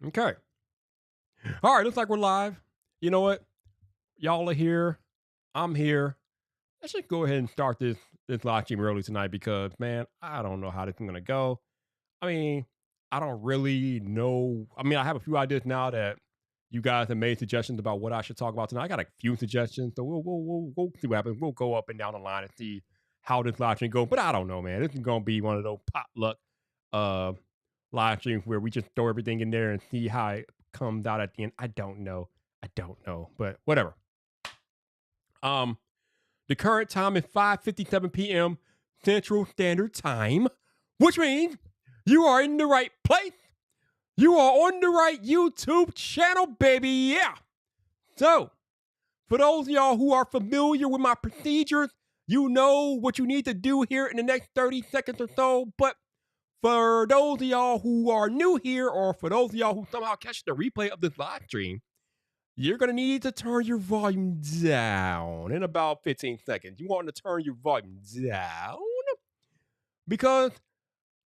Okay. All right. Looks like we're live. You know what? Y'all are here. I'm here. Let's just go ahead and start this live stream early tonight because man, I don't know how this is gonna go. I mean, I don't really know. I mean, I have a few ideas now that you guys have made suggestions about what I should talk about tonight. I got a few suggestions, so we'll see what happens. We'll go up and down the line and see how this live stream goes. But I don't know, man. This is gonna be one of those potluck uh live streams where we just throw everything in there and see how it comes out at the end. I don't know. But whatever. Um, the current time is 5:57 p.m. Central Standard Time, which means you are in the right place. You are on the right YouTube channel, baby. Yeah. So, for those of y'all who are familiar with my procedures, you know what you need to do here in the next 30 seconds or so. But for those of y'all who are new here, or for those of y'all who somehow catch the replay of this live stream, you're going to need to turn your volume down in about 15 seconds. You want to turn your volume down because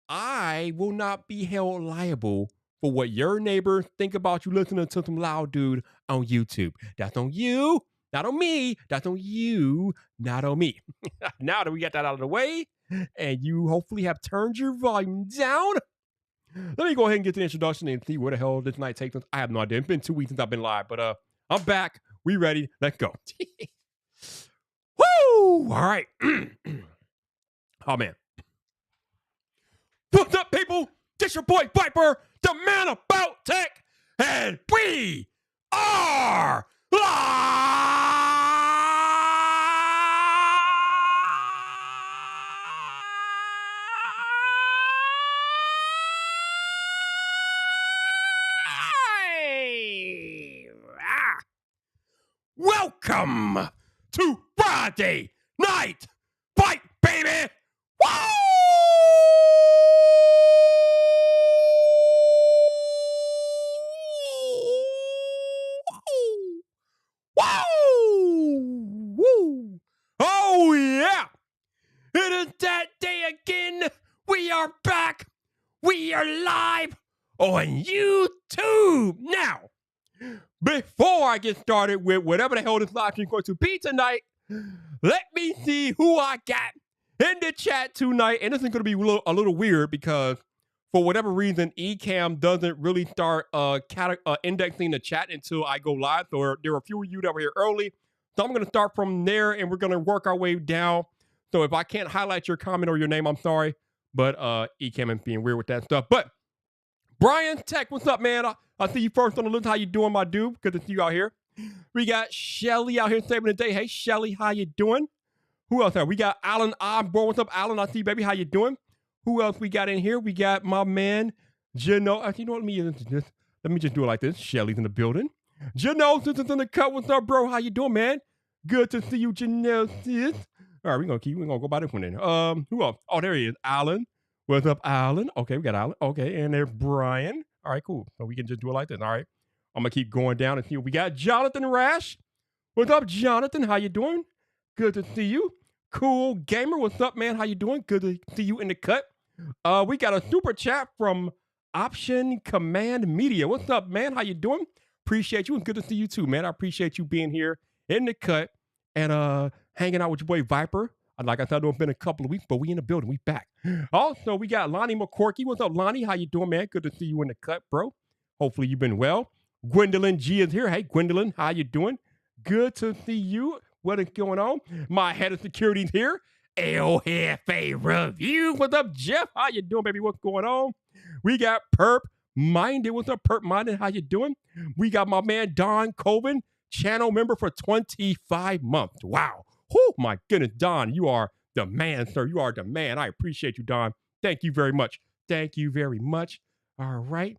I will not be held liable for what your neighbors think about you listening to some loud dude on YouTube. That's on you, not on me. That's on you, not on me. Now that we got that out of the way, and you hopefully have turned your volume down, let me go ahead and get the introduction and see where the hell this night takes us. I have no idea. It's been 2 weeks since I've been live, but I'm back. We ready. Let's go. Woo! All right. Oh, man. What's up, people? This your boy Vyyyper, the man about tech, and we are live. Welcome to Friday Night Fight, baby. Woo! Woo! Woo! Oh, yeah! It is that day again. We are back. We are live on YouTube. Now, before I get started with whatever the hell this live stream is going to be tonight, let me see who I got in the chat tonight. And this is going to be a little weird because for whatever reason, Ecamm doesn't really start indexing the chat until I go live. So there are a few of you that were here early. So I'm going to start from there and we're going to work our way down. So if I can't highlight your comment or your name, I'm sorry. But Ecamm is being weird with that stuff. But Brian Tech, what's up, man? I see you first on the list. How you doing, my dude? Good to see you out here. We got Shelly out here saving the day. Hey, Shelly, how you doing? Who else? We got Alan Osborne. What's up, Alan? I see you, baby. How you doing? Who else we got in here? We got my man, Jano. Actually, you know what? Let me just do it like this. Shelly's in the building. Jano, since it's in the cut. What's up, bro? How you doing, man? Good to see you, Janelle. Sis. All right, we're gonna go by this one then. Who else? Oh, there he is, Alan. What's up, Alan? Okay, we got Alan. Okay, and there's Brian. All right, cool. So we can just do it like this. All right. I'm gonna keep going down and see. We got Jonathan Rash. What's up, Jonathan? How you doing? Good to see you. Cool Gamer. What's up, man? How you doing? Good to see you in the cut. We got a super chat from Option Command Media. What's up, man? How you doing? Appreciate you and good to see you too, man. I appreciate you being here in the cut and hanging out with your boy Vyyyper. Like I said, it's been a couple of weeks, but we in the building. We back. Also, we got Lonnie McCorkey. What's up, Lonnie? How you doing, man? Good to see you in the cut, bro. Hopefully you've been well. Gwendolyn G is here. Hey, Gwendolyn, how you doing? Good to see you. What is going on? My head of security's here. LFA Review. What's up, Jeff? How you doing, baby? What's going on? We got Perp Minded. What's up, Perp Minded? How you doing? We got my man, Don Coben, channel member for 25 months. Wow. Oh, my goodness, Don, you are the man, sir. You are the man. I appreciate you, Don. Thank you very much. Thank you very much. All right.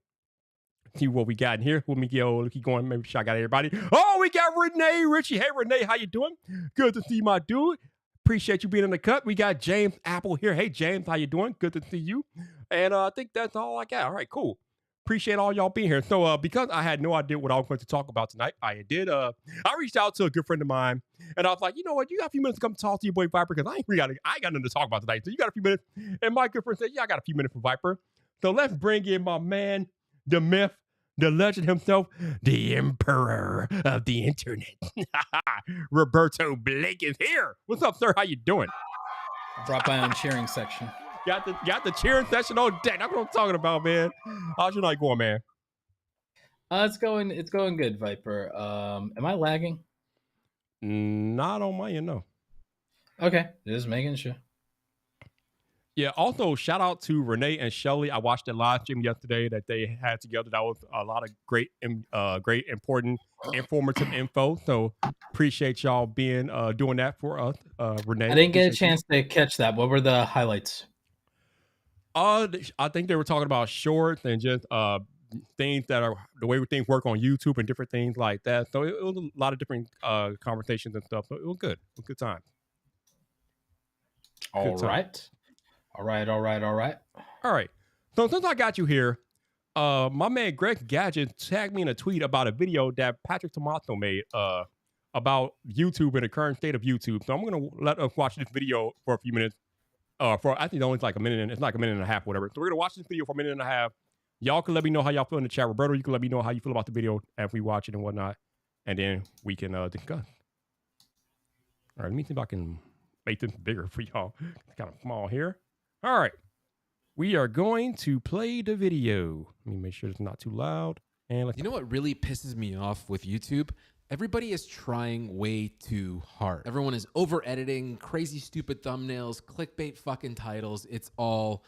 See what we got in here. Let me keep going. Maybe I got everybody. Oh, we got Renee Ritchie. Hey, Renee, how you doing? Good to see my dude. Appreciate you being in the cut. We got James Apple here. Hey, James, how you doing? Good to see you. And I think that's all I got. All right, cool. Appreciate all y'all being here. So because I had no idea what I was going to talk about tonight, I reached out to a good friend of mine and I was like, you know what, you got a few minutes to come talk to your boy Vyyyper because I ain't got nothing to talk about tonight. So you got a few minutes. And my good friend said, yeah, I got a few minutes for Vyyyper. So let's bring in my man, the myth, the legend himself, the emperor of the internet. Roberto Blake is here. What's up, sir? How you doing? Brought my own cheering section. Got the cheering session on deck. That's what I'm talking about, man. How's your night going, man? It's going good, Vyyyper. Am I lagging? Not on my end, no. Okay, just making sure. Yeah, also shout out to Renee and Shelly. I watched the live stream yesterday that they had together. That was a lot of great, important, informative info. So appreciate y'all being doing that for us, Renee. I didn't get a chance to catch that. What were the highlights? I think they were talking about shorts and just things that are the way things work on YouTube and different things like that. So it was a lot of different conversations and stuff. So it was good. It was a good time. All right. All right. So since I got you here, my man Greg Gadget tagged me in a tweet about a video that Patrick Tomato made about YouTube and the current state of YouTube. So I'm gonna let us watch this video for a few minutes. For I think it's only like a minute, and it's like a minute and a half, whatever. So we're gonna watch this video for a minute and a half. Y'all can let me know how y'all feel in the chat. Roberto, you can let me know how you feel about the video as we watch it and whatnot, and then we can discuss. All right, let me see if I can make this bigger for y'all. It's kind of small here. All right. We are going to play the video. Let me make sure it's not too loud. And you know what really pisses me off with YouTube? Everybody is trying way too hard. Everyone is over editing, crazy stupid thumbnails, clickbait fucking titles. It's all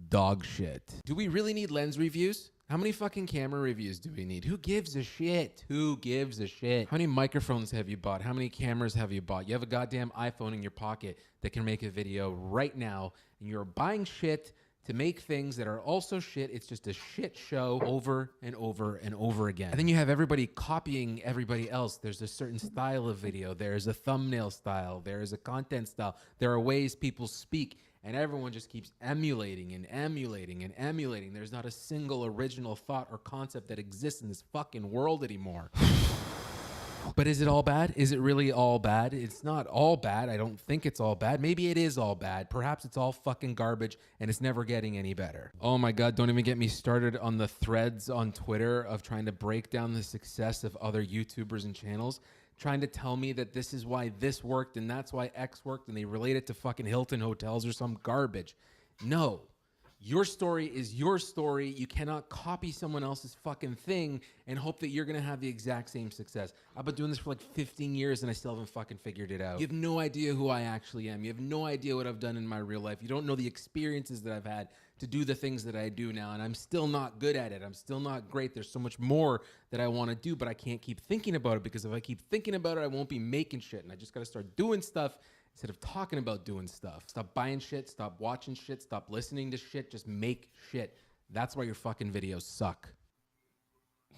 dog shit. Do we really need lens reviews? How many fucking camera reviews do we need? Who gives a shit? Who gives a shit? How many microphones have you bought? How many cameras have you bought? You have a goddamn iPhone in your pocket that can make a video right now, and you're buying shit to make things that are also shit. It's just a shit show over and over and over again. And then you have everybody copying everybody else. There's a certain style of video. There's a thumbnail style. There's a content style. There are ways people speak, and everyone just keeps emulating and emulating and emulating. There's not a single original thought or concept that exists in this fucking world anymore. But is it all bad? Is it really all bad? It's not all bad. I don't think it's all bad. Maybe it is all bad. Perhaps it's all fucking garbage and it's never getting any better. Oh my God, don't even get me started on the threads on Twitter of trying to break down the success of other YouTubers and channels, trying to tell me that this is why this worked and that's why X worked, and they relate it to fucking Hilton hotels or some garbage. No. Your story is your story. You cannot copy someone else's fucking thing and hope that you're going to have the exact same success. I've been doing this for like 15 years and I still haven't fucking figured it out. You have no idea who I actually am. You have no idea what I've done in my real life. You don't know the experiences that I've had to do the things that I do now, and I'm still not good at it. I'm still not great. There's so much more that I want to do, but I can't keep thinking about it, because if I keep thinking about it, I won't be making shit, and I just got to start doing stuff instead of talking about doing stuff. Stop buying shit, stop watching shit, stop listening to shit, just make shit. That's why your fucking videos suck.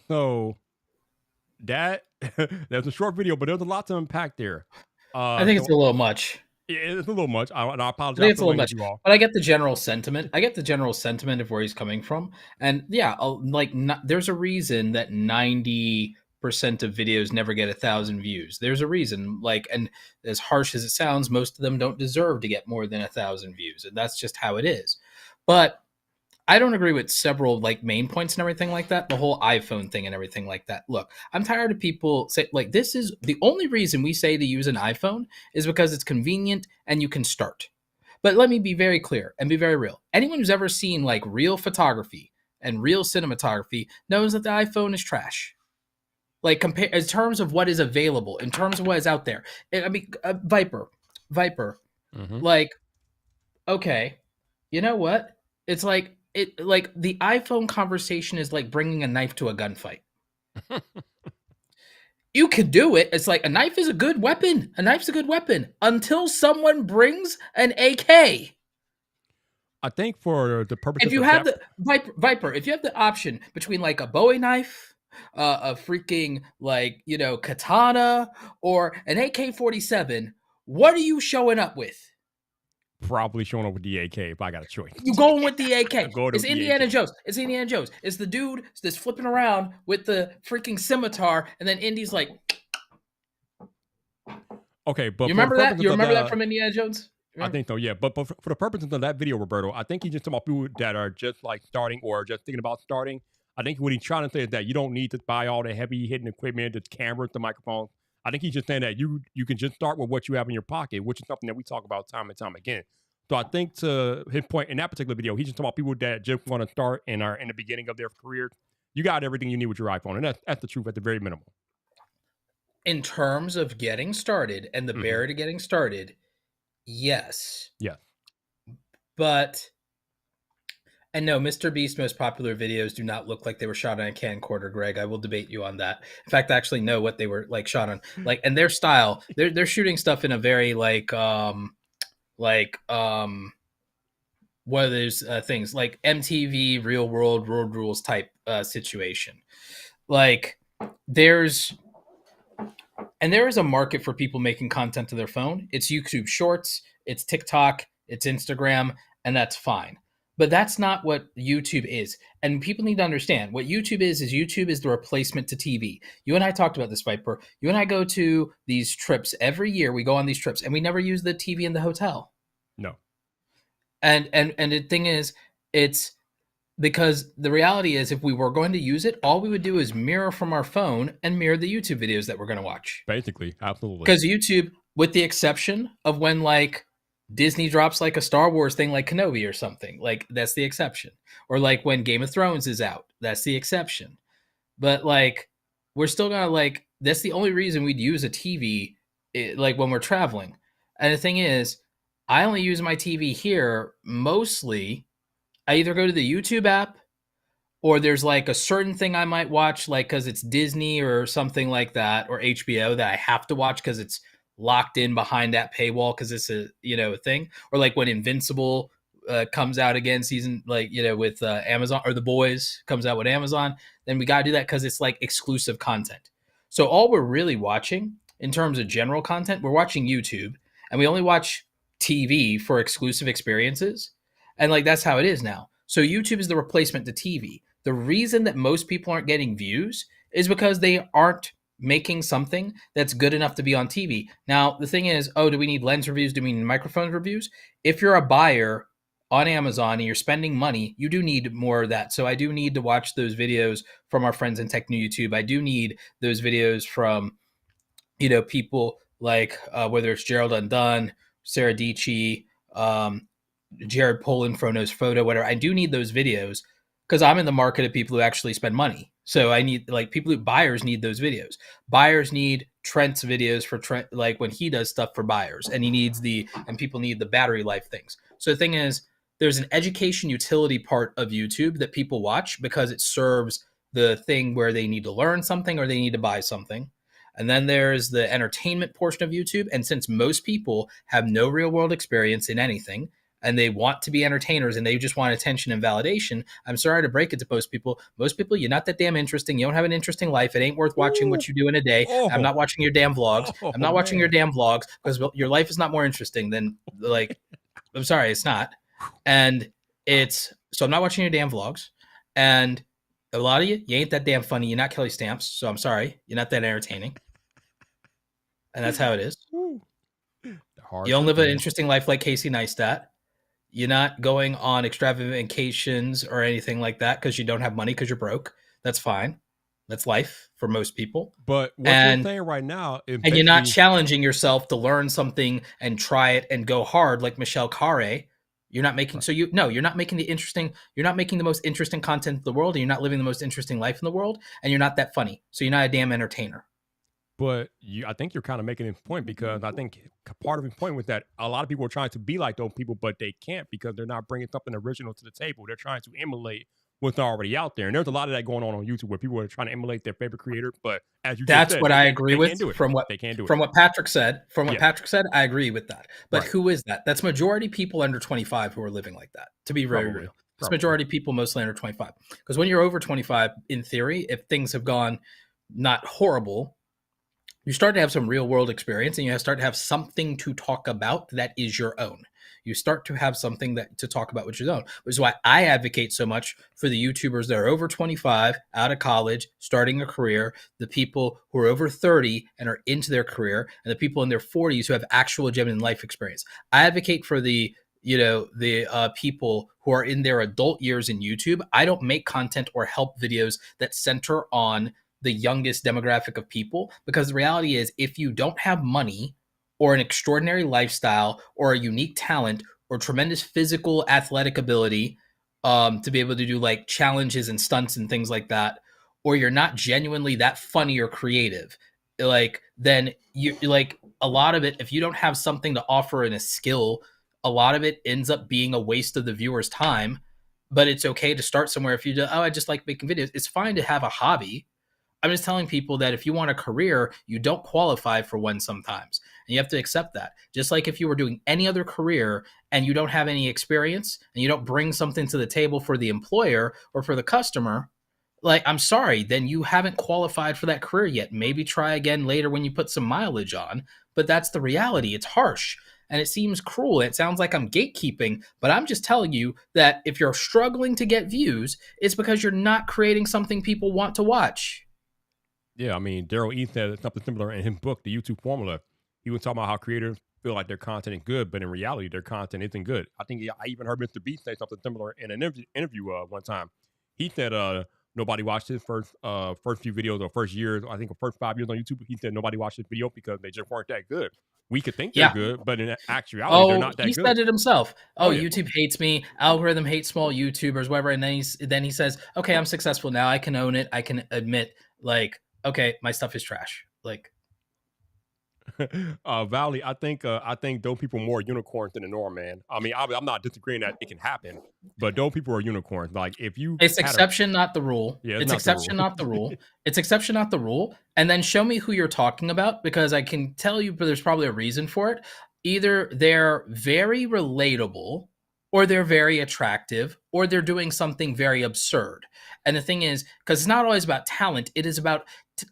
So that's a short video, but there's a lot to unpack there. I think it's a little much. It's a little much. I apologize. I think it's a little much, but I get the general sentiment. Of where he's coming from, and yeah, there's a reason that 90% of videos never get 1,000 views. There's a reason. And as harsh as it sounds, most of them don't deserve to get more than 1,000 views, and that's just how it is. But I don't agree with several main points and everything like that. The whole iPhone thing and everything like that. Look, I'm tired of people say this is the only reason we say to use an iPhone is because it's convenient and you can start. But let me be very clear and be very real. Anyone who's ever seen real photography and real cinematography knows that the iPhone is trash. Compare in terms of what is available, in terms of what is out there. I mean, Vyyyper. Mm-hmm. Okay, you know what? It's the iPhone conversation is like bringing a knife to a gunfight. You could do it. It's a knife is a good weapon. A knife's a good weapon until someone brings an AK. I think for the purpose if you have the Vyyyper, if you have the option between a Bowie knife, a freaking katana, or an AK-47, what are you showing up with? Probably showing up with the AK if I got a choice. You going with the AK. It's Indiana Jones. It's Indiana Jones. It's the dude that's flipping around with the freaking scimitar, and then Indy's like... Okay, but... You remember that? You remember that from Indiana Jones? I think so, yeah. But for the purposes of that video, Roberto, I think he's just talking about people that are just starting or just thinking about starting. I think what he's trying to say is that you don't need to buy all the heavy hitting equipment, the cameras, the microphones. I think he's just saying that you can just start with what you have in your pocket, which is something that we talk about time and time again. So I think to his point in that particular video, he's just talking about people that just want to start and are in the beginning of their career. You got everything you need with your iPhone, and that's the truth at the very minimum. In terms of getting started and the barrier to getting started, yes. Yeah. But, and no, Mr. Beast's most popular videos do not look like they were shot on a camcorder, Greg. I will debate you on that. In fact, I actually know what they were like shot on. Like, and their style, they're shooting stuff in a very one of those things like MTV Real World Road Rules type situation. Like, there is a market for people making content to their phone. It's YouTube Shorts, it's TikTok, it's Instagram, and that's fine. But that's not what YouTube is. And people need to understand what YouTube is YouTube is the replacement to TV. You and I talked about this, Vyyyper. You and I go to these trips every year. We go on these trips and we never use the TV in the hotel. No. And the thing is, it's because the reality is if we were going to use it, all we would do is mirror from our phone and mirror the YouTube videos that we're going to watch. Basically, absolutely. Because YouTube, with the exception of when like Disney drops like a Star Wars thing like Kenobi or something, like that's the exception. Or like when Game of Thrones is out, that's the exception. But like we're still gonna like, that's the only reason we'd use a TV like when we're traveling. And the thing is, I only use my TV here mostly. I either go to the YouTube app or there's like a certain thing I might watch, like because it's Disney or something like that, or HBO that I have to watch because it's locked in behind that paywall because it's a thing. Or like when Invincible comes out again, season with Amazon, or The Boys comes out with Amazon, then we got to do that because it's like exclusive content. So all we're really watching in terms of general content, we're watching YouTube, and we only watch TV for exclusive experiences. And like that's how it is now. So YouTube is the replacement to TV. The reason that most people aren't getting views is because they aren't making something that's good enough to be on TV. Now, the thing is, do we need lens reviews? Do we need microphone reviews? If you're a buyer on Amazon and you're spending money, you do need more of that. So I do need to watch those videos from our friends in Tech New YouTube. I do need those videos from, people like whether it's Gerald Undone, Sarah Dici, Jared Polin, Frono's Photo, whatever. I do need those videos because I'm in the market of people who actually spend money. So I need buyers need those videos. Buyers need Trent's videos for Trent, like when he does stuff for buyers, and people need the battery life things. So the thing is, there's an education utility part of YouTube that people watch because it serves the thing where they need to learn something or they need to buy something. And then there's the entertainment portion of YouTube. And since most people have no real world experience in anything, and they want to be entertainers and they just want attention and validation, I'm sorry to break it to most people. Most people, you're not that damn interesting. You don't have an interesting life. It ain't worth watching what you do in a day. I'm not watching your damn vlogs. I'm not watching your damn vlogs because your life is not more interesting than I'm sorry, it's not. And so I'm not watching your damn vlogs. And a lot of you ain't that damn funny. You're not Kelly Stamps. So I'm sorry. You're not that entertaining. And that's how it is. You don't live an interesting life like Casey Neistat. You're not going on extravagant vacations or anything like that because you don't have money because you're broke. That's fine. That's life for most people. But what you're saying right now is and you're not challenging yourself to learn something and try it and go hard like Michelle Khare. You're not making you're not making you're not making the most interesting content in the world, and you're not living the most interesting life in the world, and you're not that funny. So you're not a damn entertainer. But I think you're kind of making his point, because I think part of his point was that a lot of people are trying to be like those people, but they can't because they're not bringing something original to the table. They're trying to emulate what's already out there. And there's a lot of that going on YouTube where people are trying to emulate their favorite creator. But as you that's just said, what I agree with from what they can't do it. From what Patrick said. From what Patrick said, I agree with that. But who is that? That's majority people under 25 who are living like that, to be very real. It's majority people mostly under 25. Because when you're over 25, in theory, if things have gone not horrible, you start to have some real world experience and you start to have something to talk about that is your own. You start to have something to talk about with your own, which is why I advocate so much for the YouTubers that are over 25, out of college, starting a career, the people who are over 30 and are into their career, and the people in their 40s who have actual genuine life experience. I advocate for the the people who are in their adult years in YouTube. I don't make content or help videos that center on the youngest demographic of people, because the reality is, if you don't have money or an extraordinary lifestyle or a unique talent or tremendous physical athletic ability, to be able to do like challenges and stunts and things like that, or you're not genuinely that funny or creative, like, then you like, a lot of it, if you don't have something to offer in a skill, a lot of it ends up being a waste of the viewer's time. But it's okay to start somewhere. If you do, oh, I just like making videos, it's fine to have a hobby. I'm just telling people that if you want a career, you don't qualify for one sometimes. And you have to accept that. Just like if you were doing any other career and you don't have any experience and you don't bring something to the table for the employer or for the customer, like, I'm sorry, then you haven't qualified for that career yet. Maybe try again later when you put some mileage on. But that's the reality. It's harsh and it seems cruel. It sounds like I'm gatekeeping, but I'm just telling you that if you're struggling to get views, it's because you're not creating something people want to watch. Yeah, I mean, Daryl E said something similar in his book, The YouTube Formula. He was talking about how creators feel like their content is good, but in reality, their content isn't good. I think I even heard Mr. Beast say something similar in an interview one time. He said nobody watched his first few videos or first years, I think the first 5 years on YouTube. He said nobody watched his video because they just weren't that good. We could think they're good, but in actuality, they're not that good. He said it himself. Oh, yeah. YouTube hates me. Algorithm hates small YouTubers, whatever. And then he says, okay, I'm successful now. I can own it. I can admit, like, okay, my stuff is trash. Like, Valley, I think those people are more unicorns than the norm, man. I mean, I'm not disagreeing that it can happen, but those people are unicorns. Like, if you, it's exception, not the rule. Yeah, it's exception, not the rule. It's exception, not the rule. And then show me who you're talking about, because I can tell you, but there's probably a reason for it. Either they're very relatable, or they're very attractive, or they're doing something very absurd. And the thing is, because it's not always about talent, it is about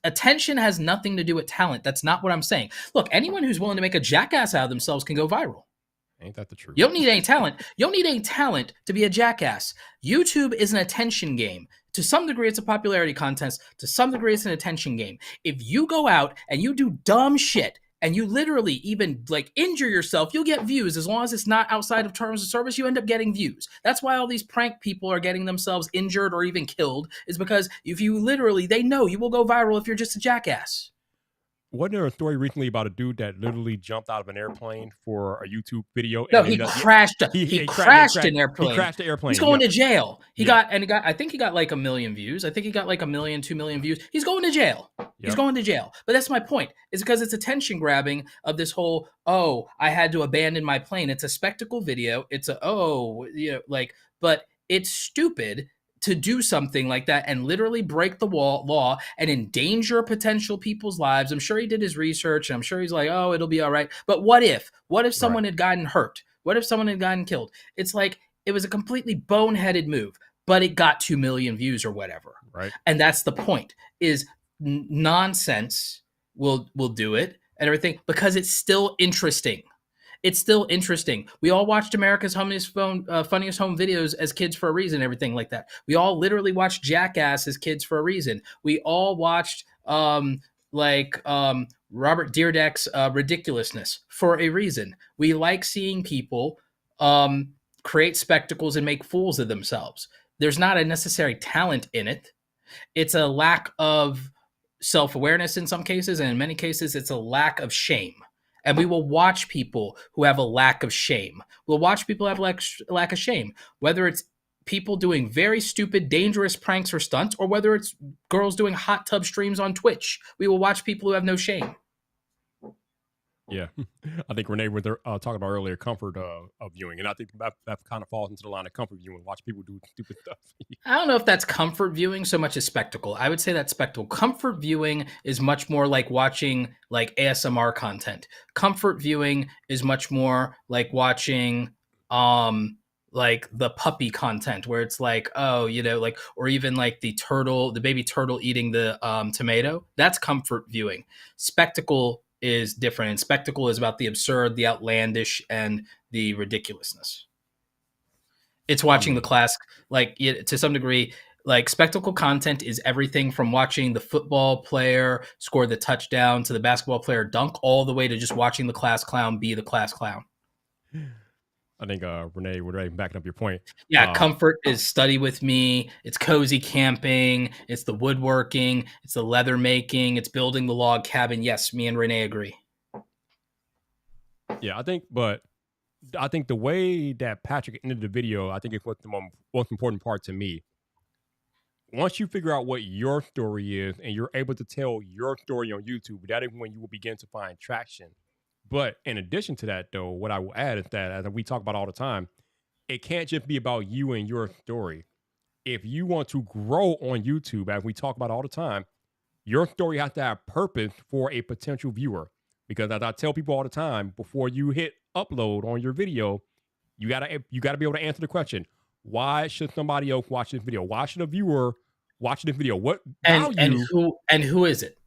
attention. Has nothing to do with talent. That's not what I'm saying. Look, anyone who's willing to make a jackass out of themselves can go viral. Ain't that the truth? You don't need any talent. You don't need any talent to be a jackass. YouTube is an attention game. To some degree, it's a popularity contest. To some degree, it's an attention game. If you go out and you do dumb shit, and you literally even like injure yourself, you'll get views. As long as it's not outside of terms of service, you end up getting views. That's why all these prank people are getting themselves injured or even killed, is because if you literally, they know you will go viral if you're just a jackass. Wasn't there a story recently about a dude that literally jumped out of an airplane for a YouTube video? No, he crashed. He crashed an airplane. He crashed the airplane. He's going to jail. I think he got like 1 million views. I think he got like 1 million, 2 million views. He's going to jail. He's going to jail. But that's my point. It's because it's attention grabbing of this whole, oh, I had to abandon my plane. It's a spectacle video. It's but it's stupid to do something like that and literally break the law and endanger potential people's lives. I'm sure he did his research, and I'm sure he's like, oh, it'll be all right. But what if someone had gotten hurt? What if someone had gotten killed? It's like, it was a completely boneheaded move, but it got 2 million views or whatever. Right. And that's the point, is nonsense will do it and everything, because it's still interesting. It's still interesting. We all watched America's Funniest Home Videos as kids for a reason, everything like that. We all literally watched Jackass as kids for a reason. We all watched Robert Dyrdek's Ridiculousness for a reason. We like seeing people create spectacles and make fools of themselves. There's not a necessary talent in it. It's a lack of self-awareness in some cases, and in many cases, it's a lack of shame. And we will watch people who have a lack of shame. We'll watch people have lack of shame, whether it's people doing very stupid, dangerous pranks or stunts, or whether it's girls doing hot tub streams on Twitch. We will watch people who have no shame. Yeah, I think Renee was talking about earlier, comfort of viewing, and I think that kind of falls into the line of comfort viewing. Watch people do stupid stuff. I don't know if that's comfort viewing so much as spectacle. I would say that's spectacle. Comfort viewing is much more like watching like ASMR content. Comfort viewing is much more like watching like the puppy content, where it's like, oh, like, or even like the baby turtle eating the tomato. That's comfort viewing. Spectacle is different, and spectacle is about the absurd, the outlandish, and the ridiculousness. It's watching the class, like, to some degree, like, spectacle content is everything from watching the football player score the touchdown to the basketball player dunk, all the way to just watching the class clown be the class clown. I think Renee backing up your point. Yeah, comfort is study with me. It's cozy camping. It's the woodworking. It's the leather making. It's building the log cabin. Yes, me and Renee agree. Yeah, I think the way that Patrick ended the video, I think it's what the most important part to me. Once you figure out what your story is and you're able to tell your story on YouTube, that is when you will begin to find traction. But in addition to that, though, what I will add is that, as we talk about all the time, it can't just be about you and your story. If you want to grow on YouTube, as we talk about all the time, your story has to have purpose for a potential viewer. Because as I tell people all the time, before you hit upload on your video, you gotta be able to answer the question: why should somebody else watch this video? Why should a viewer watch this video? What value? And who is it?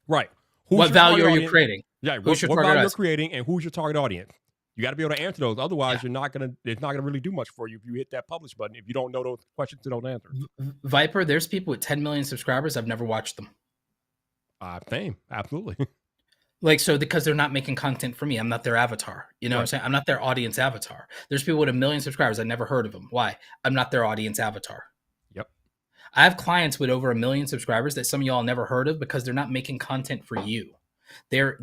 Right. What value are you creating? Yeah. What value you're creating, and who's your target audience? You got to be able to answer those. Otherwise, it's not gonna really do much for you if you hit that publish button. If you don't know those questions and those answers. Vyyyper, there's people with 10 million subscribers. I've never watched them. Same, absolutely. Like, so because they're not making content for me, I'm not their avatar. You know what I'm saying? I'm not their audience avatar. There's people with 1 million subscribers. I never heard of them. Why? I'm not their audience avatar. Yep. I have clients with over 1 million subscribers that some of y'all never heard of because they're not making content for you. Their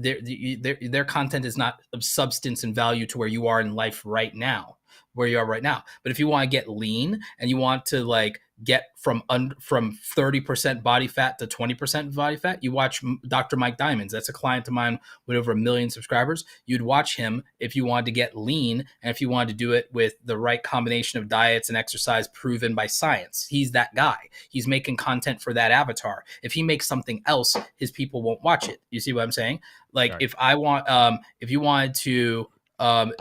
content is not of substance and value to where you are in life right now, where you are right now. But if you want to get lean and you want to like get from 30% body fat to 20% body fat, you watch Dr. Mike Diamonds. That's a client of mine with over 1 million subscribers. You'd watch him if you wanted to get lean and if you wanted to do it with the right combination of diets and exercise proven by science. He's that guy. He's making content for that avatar. If he makes something else, his people won't watch it. You see what I'm saying? Like, right. If you wanted to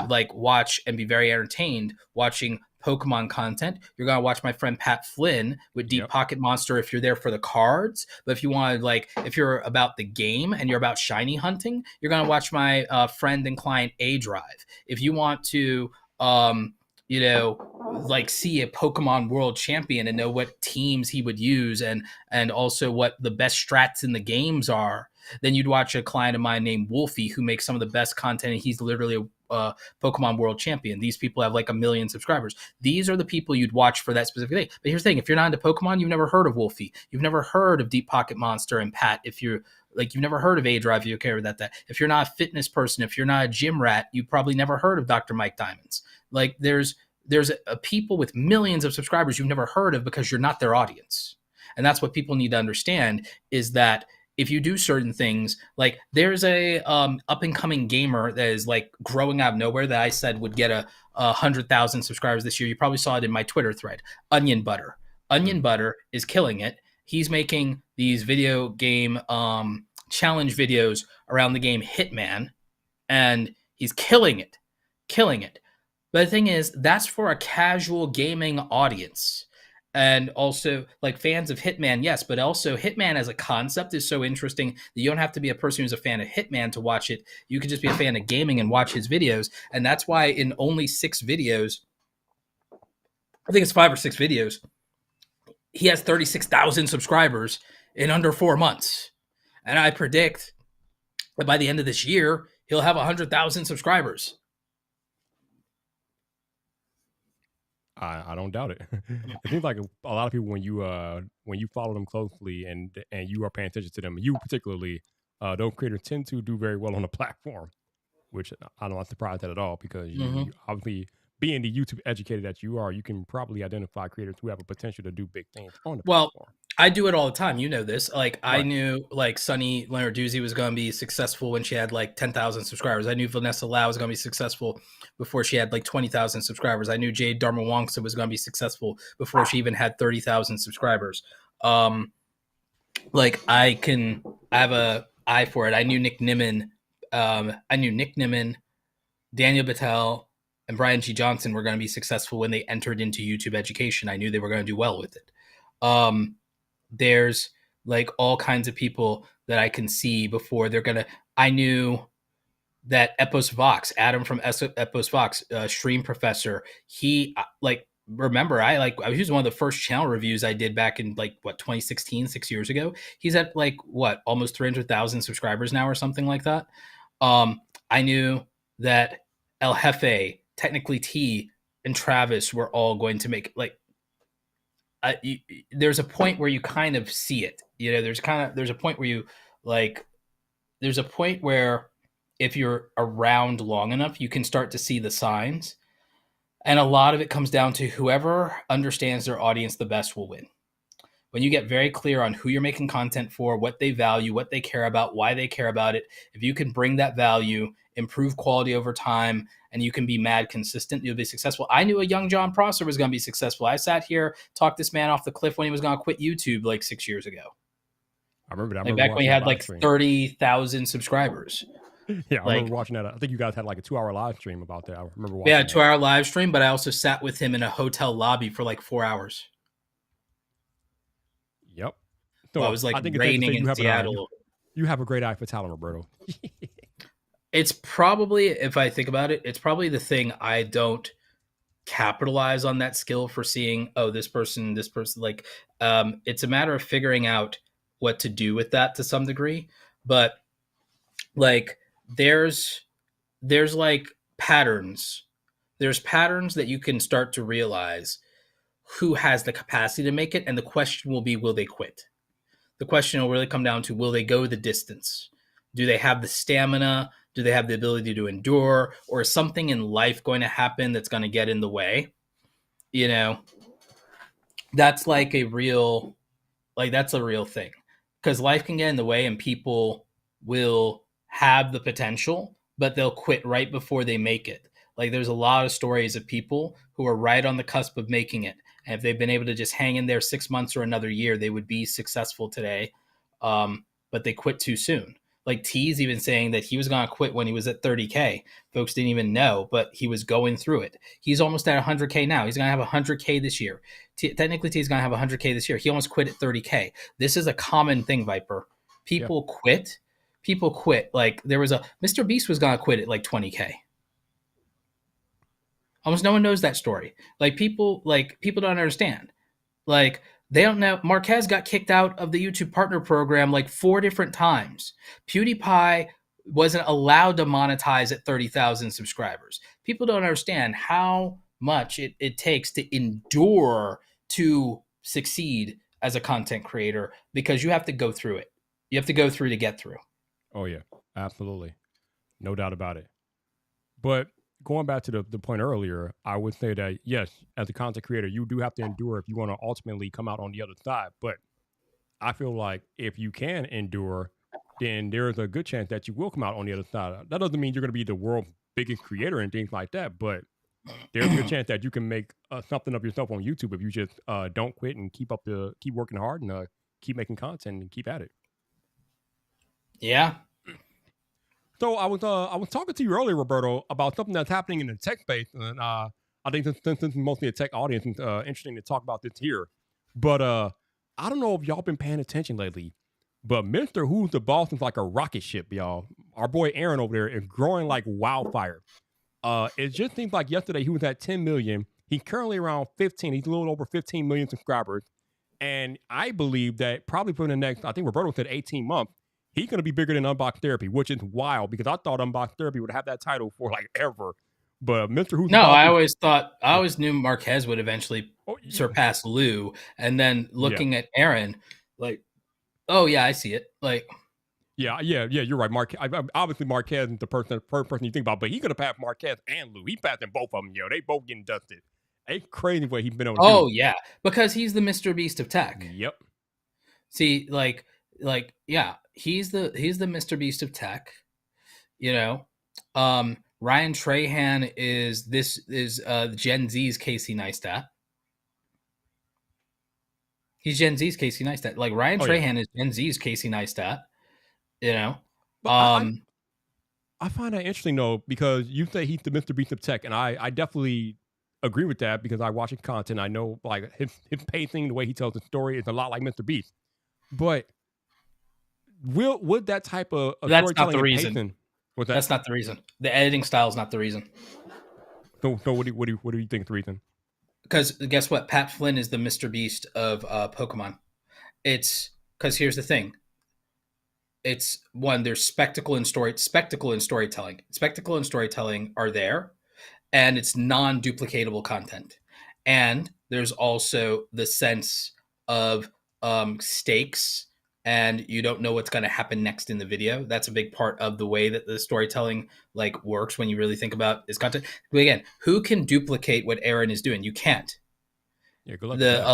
like watch and be very entertained watching Pokemon content, you're gonna watch my friend Pat Flynn with Deep Pocket Monster if you're there for the cards. But if you want to, like, if you're about the game and you're about shiny hunting, you're gonna watch my friend and client A Drive. If you want to like see a Pokemon World Champion and know what teams he would use and also what the best strats in the games are, then you'd watch a client of mine named Wolfie who makes some of the best content, and he's literally a Pokemon World Champion. These people have like 1 million subscribers. These are the people you'd watch for that specific thing. But here's the thing: if you're not into Pokemon, you've never heard of Wolfie. You've never heard of Deep Pocket Monster and Pat. If you're like, you've never heard of A Drive, you care about that. If you're not a fitness person, if you're not a gym rat, you probably never heard of Dr. Mike Diamonds. Like, there's a people with millions of subscribers you've never heard of because you're not their audience. And that's what people need to understand, is that if you do certain things, like there's a up and coming gamer that is like growing out of nowhere that I said would get a 100,000 subscribers this year. You probably saw it in my Twitter thread. Onion Butter. Onion Butter is killing it. He's making these video game challenge videos around the game Hitman, and he's killing it. But the thing is, that's for a casual gaming audience. And also, like, fans of Hitman, yes, but also Hitman as a concept is so interesting that you don't have to be a person who's a fan of Hitman to watch it. You could just be a fan of gaming and watch his videos. And that's why in only 6 videos, I think it's 5 or 6 videos, he has 36,000 subscribers in under 4 months. And I predict that by the end of this year, he'll have 100,000 subscribers. I don't doubt it. It seems like a lot of people, when you follow them closely and you are paying attention to them, you particularly, those creators tend to do very well on the platform, which I'm not surprised at all, because you obviously, being the YouTube educated that you are, you can probably identify creators who have a potential to do big things on the platform. I do it all the time. You know this. Like, right. I knew like Sunny Leonarduzzi was going to be successful when she had like 10,000 subscribers. I knew Vanessa Lau was going to be successful before she had like 20,000 subscribers. I knew Jade Dharmawangsa was going to be successful before she even had 30,000 subscribers. Like, I have a eye for it. I knew Nick Nimmin. Daniel Battelle, and Brian G. Johnson were going to be successful when they entered into YouTube education. I knew they were going to do well with it. There's like all kinds of people that I can see before they're gonna. I knew that Epos Vox, Adam from Epos Vox, Stream Professor. He remember I was one of the first channel reviews I did back in 2016, 6 years ago. He's at almost 300,000 subscribers now or something like that. I knew that El Jefe, technically T and Travis were all going to make like. There's a point where you kind of see it. There's a point where you like. There's a point where if you're around long enough, you can start to see the signs. And a lot of it comes down to whoever understands their audience the best will win. When you get very clear on who you're making content for, what they value, what they care about, why they care about it, if you can bring that value, improve quality over time, and you can be mad consistent, you'll be successful. I knew a young John Prosser was going to be successful. I sat here, talked this man off the cliff when he was going to quit YouTube like 6 years ago. I remember that. Like back when he had like 30,000 subscribers. Yeah, I remember watching that. I think you guys had like a 2-hour live stream about that. I remember watching. Yeah, a 2-hour live stream, but I also sat with him in a hotel lobby for like 4 hours. Yep. So I was like raining in Seattle. You have a great eye for talent, Roberto. It's probably, if I think about it, it's probably the thing I don't capitalize on that skill for seeing, oh, this person, like, it's a matter of figuring out what to do with that to some degree. But like, there's like patterns. There's patterns that you can start to realize who has the capacity to make it. And the question will be, will they quit? The question will really come down to, will they go the distance? Do they have the stamina? Do they have the ability to endure? Or is something in life going to happen that's going to get in the way? That's like a real thing. Because life can get in the way and people will have the potential, but they'll quit right before they make it. Like there's a lot of stories of people who are right on the cusp of making it. And if they've been able to just hang in there 6 months or another year, they would be successful today. But they quit too soon. Like T's even saying that he was going to quit when he was at 30K. Folks didn't even know, but he was going through it. He's almost at 100K now. He's going to have 100K this year. Technically, T's going to have 100K this year. He almost quit at 30K. This is a common thing, Vyyyper. People quit. People quit. Like there was Mr. Beast was going to quit at like 20K. Almost no one knows that story. People don't understand. Like they don't know. Marquez got kicked out of the YouTube Partner Program like 4 different times. PewDiePie wasn't allowed to monetize at 30,000 subscribers. People don't understand how much it takes to endure to succeed as a content creator, because you have to go through it. You have to go through to get through. Oh yeah, absolutely. No doubt about it. But going back to the point earlier, I would say that, yes, as a content creator, you do have to endure if you want to ultimately come out on the other side. But I feel like if you can endure, then there's a good chance that you will come out on the other side. That doesn't mean you're going to be the world's biggest creator and things like that, but there's a good chance that you can make something of yourself on YouTube if you just don't quit and keep working hard and keep making content and keep at it. Yeah. So I was talking to you earlier, Roberto, about something that's happening in the tech space, and I think since it's mostly a tech audience, it's interesting to talk about this here. But I don't know if y'all been paying attention lately, but Mr. Who's the Boss is like a rocket ship, y'all. Our boy Aaron over there is growing like wildfire. It just seems like yesterday he was at 10 million. He's currently around 15. He's a little over 15 million subscribers. And I believe that probably for the next, I think Roberto said 18 months, he's going to be bigger than Unbox Therapy, which is wild because I thought Unbox Therapy would have that title for like ever. But Mr. Who's No, I always knew Marquez would eventually surpass Lou. And then looking at Aaron, like, oh yeah, I see it. Like, yeah, you're right. Obviously Marquez is the first person you think about, but he's going to pass Marquez and Lou. He passing both of them, yo. They both getting dusted. It's crazy what he's been able to do. Oh yeah, because he's the Mr. Beast of tech. Yep. See, yeah, he's the Mr. Beast of tech. Ryan Trahan is Gen Z's Casey Neistat. He's Gen Z's Casey Neistat. Like Ryan Trahan is Gen Z's Casey Neistat. But I find that interesting though, because you say he's the Mr. Beast of tech, and I definitely agree with that because I watch his content. I know like his pacing, the way he tells the story is a lot like Mr. Beast. But would that type of that's not the reason? Pacing, that's not the reason. The editing style is not the reason. So what do you think is the reason? Because guess what? Pat Flynn is the Mr. Beast of Pokemon. It's because here's the thing. It's one, there's spectacle and storytelling. Spectacle and storytelling are there. and it's non-duplicatable content. And there's also the sense of stakes, and you don't know what's going to happen next in the video. That's a big part of the way that the storytelling like works when you really think about this content. But again, who can duplicate what Aaron is doing? You can't. Yeah, good luck with that.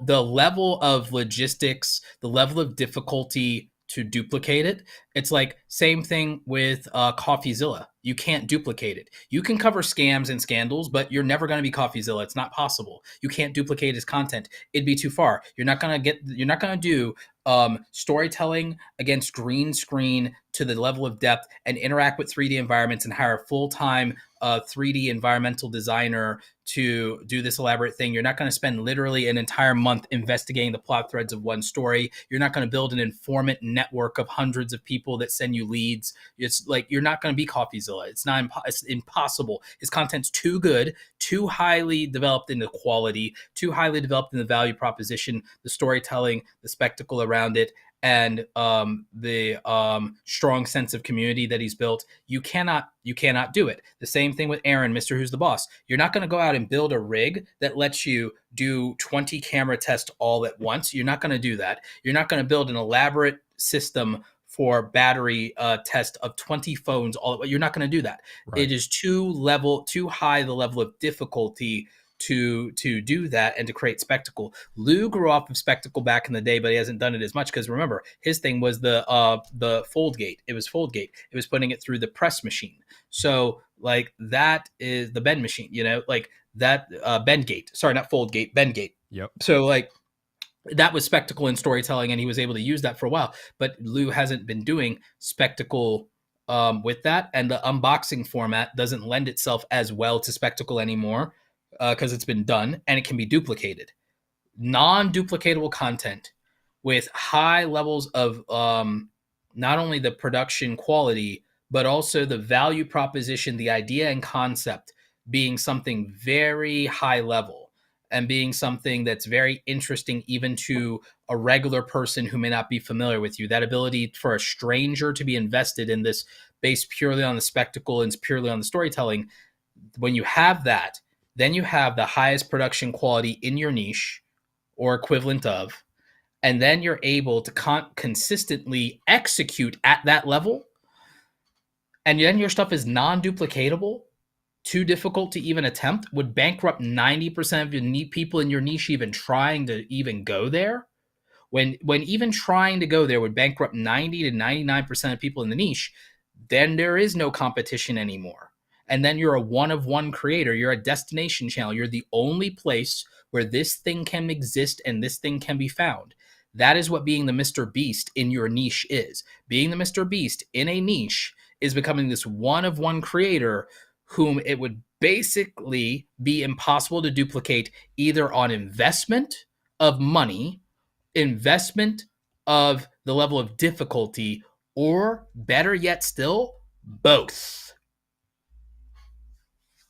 The level of logistics, the level of difficulty to duplicate it. It's like same thing with CoffeeZilla. You can't duplicate it. You can cover scams and scandals, but you're never going to be CoffeeZilla. It's not possible. You can't duplicate his content. It'd be too far. You're not going to do storytelling against green screen to the level of depth and interact with 3D environments and hire a full-time 3D environmental designer to do this elaborate thing. You're not going to spend literally an entire month investigating the plot threads of one story. You're not going to build an informant network of hundreds of people that send you leads. It's like you're not going to be CoffeeZilla. It's impossible. His content's too good, too highly developed in the quality, too highly developed in the value proposition, the storytelling, the spectacle around it, and the strong sense of community that he's built. You cannot do it. The same thing with Aaron, Mr. Who's the Boss. You're not going to go out and build a rig that lets you do 20 camera tests all at once. You're not going to do that. You're not going to build an elaborate system for battery test of 20 phones all at once. You're not going to do that. Right. It is too high the level of difficulty to do that and to create spectacle. Lou grew off of spectacle back in the day, but he hasn't done it as much because remember, his thing was the Foldgate. It was Foldgate. It was putting it through the press machine. So like that is the Bend machine, you know, like that Bendgate. Sorry, not Foldgate, Bendgate. Yep. So like that was spectacle and storytelling, and he was able to use that for a while. But Lou hasn't been doing spectacle with that, and the unboxing format doesn't lend itself as well to spectacle anymore because it's been done and it can be duplicated. Non-duplicatable content with high levels of not only the production quality, but also the value proposition, the idea and concept being something very high level and being something that's very interesting even to a regular person who may not be familiar with you. That ability for a stranger to be invested in this based purely on the spectacle and purely on the storytelling. When you have that, then you have the highest production quality in your niche or equivalent of, and then you're able to consistently execute at that level. And then your stuff is non-duplicatable, too difficult to even attempt, would bankrupt 90% of your people in your niche even trying to even go there. When even trying to go there would bankrupt 90 to 99% of people in the niche, then there is no competition anymore. And then you're a one-of-one creator. You're a destination channel. You're the only place where this thing can exist and this thing can be found. That is what being the Mr. Beast in your niche is. Being the Mr. Beast in a niche is becoming this one-of-one creator whom it would basically be impossible to duplicate either on investment of money, investment of the level of difficulty, or better yet still, both.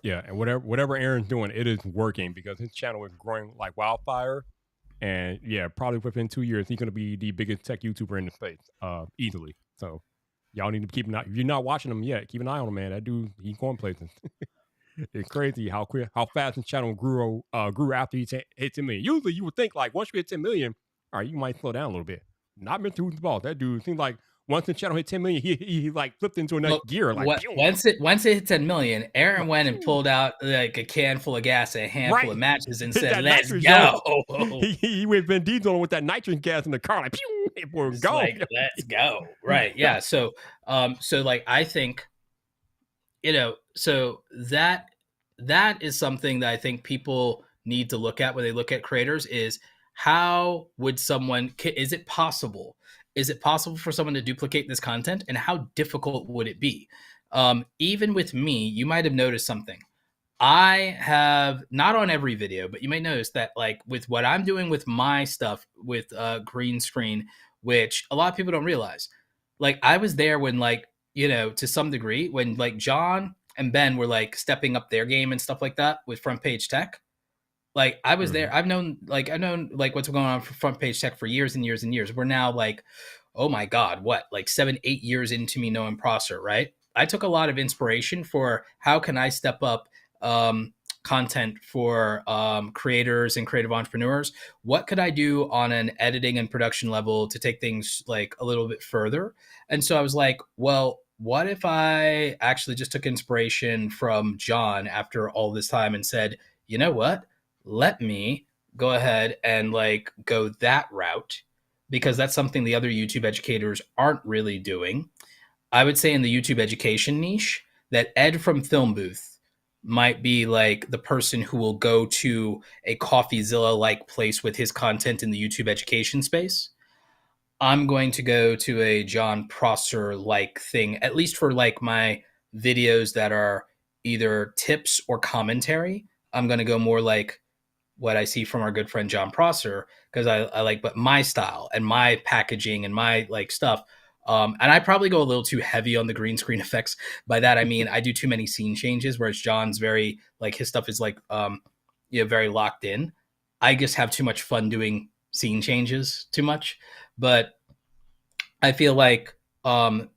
Yeah, and whatever Aaron's doing, it is working because his channel is growing like wildfire. And yeah, probably within 2 years, he's going to be the biggest tech YouTuber in the space, easily. So y'all need to keep an eye. If you're not watching him yet, keep an eye on him, man. That dude, he's going places. It's crazy how fast his channel grew after he hit 10 million. Usually you would think like once you hit 10 million, all right, you might slow down a little bit. Not Mr. Who's the Boss. That dude seems like once the channel hit 10 million, he like flipped into another gear. Like once it hit 10 million, Aaron went and pulled out like a can full of gas and a handful of matches and said, "Let's go." He went Vin Diesel with that nitrogen gas in the car, like go. Like, let's go. Right? Yeah. So like I think, you know, so that is something that I think people need to look at when they look at creators is how would someone, is it possible? Is it possible for someone to duplicate this content, and how difficult would it be? Even with me, you might have noticed something. I have, not on every video, but you may notice that like with what I'm doing with my stuff with green screen, which a lot of people don't realize, like I was there when like, you know, to some degree when like John and Ben were like stepping up their game and stuff like that with Front Page Tech. Like I was there. I've known like what's going on for Front Page Tech for years and years and years. We're now like, oh my God, what? Like 7-8 years into me knowing Prosser, right? I took a lot of inspiration for how can I step up content for creators and creative entrepreneurs. What could I do on an editing and production level to take things like a little bit further? And so I was like, well, what if I actually just took inspiration from John after all this time and said, you know what? Let me go ahead and like go that route, because that's something the other YouTube educators aren't really doing. I would say in the YouTube education niche, that Ed from Film Booth might be like the person who will go to a CoffeeZilla like place with his content in the YouTube education space. I'm going to go to a John Prosser like thing, at least for like my videos that are either tips or commentary. I'm going to go more like what I see from our good friend John Prosser, because I like, but my style and my packaging and my like stuff. And I probably go a little too heavy on the green screen effects. By that I mean I do too many scene changes, whereas John's very like his stuff is like very locked in. I just have too much fun doing scene changes too much, but I feel like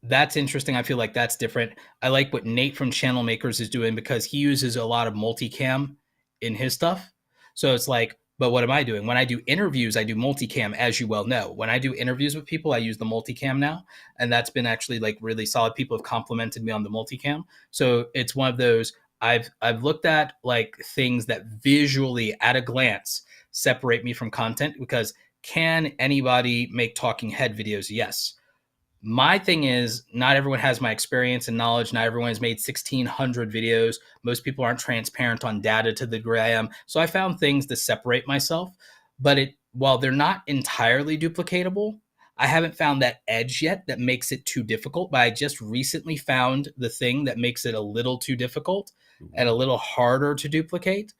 that's interesting. I feel like that's different. I like what Nate from Channel Makers is doing because he uses a lot of multicam in his stuff. So it's like, but what am I doing? When I do interviews, I do multicam, as you well know. When I do interviews with people, I use the multicam now. And that's been actually like really solid. People have complimented me on the multicam. So it's one of those I've looked at like things that visually at a glance separate me from content, because can anybody make talking head videos? Yes. My thing is, not everyone has my experience and knowledge. Not everyone has made 1,600 videos. Most people aren't transparent on data to the degree I am. So I found things to separate myself. But while they're not entirely duplicatable, I haven't found that edge yet that makes it too difficult. But I just recently found the thing that makes it a little too difficult and a little harder to duplicate.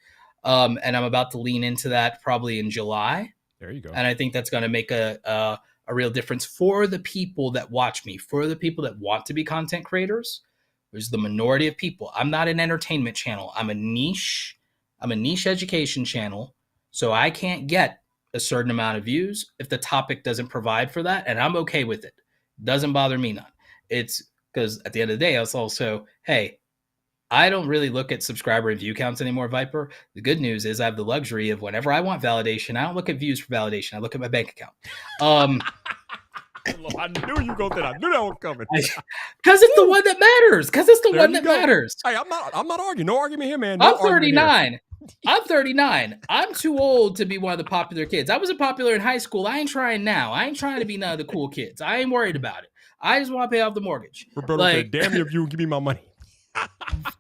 And I'm about to lean into that probably in July. There you go. And I think that's going to make a real difference for the people that watch me, for the people that want to be content creators. There's the minority of people. I'm not an entertainment channel. I'm a niche education channel. So I can't get a certain amount of views if the topic doesn't provide for that. And I'm okay with it. Doesn't bother me none. It's because at the end of the day, it's also, hey, I don't really look at subscriber and view counts anymore, Vyyyper. The good news is I have the luxury of whenever I want validation, I don't look at views for validation. I look at my bank account. I knew you go there. I knew that was coming. Because it's the one that matters. Because it's the one that matters. Hey, I'm not arguing. No argument here, man. I'm 39. I'm 39. I'm too old to be one of the popular kids. I wasn't popular in high school. I ain't trying now. I ain't trying to be none of the cool kids. I ain't worried about it. I just want to pay off the mortgage. Roberto said, damn you if you give me my money.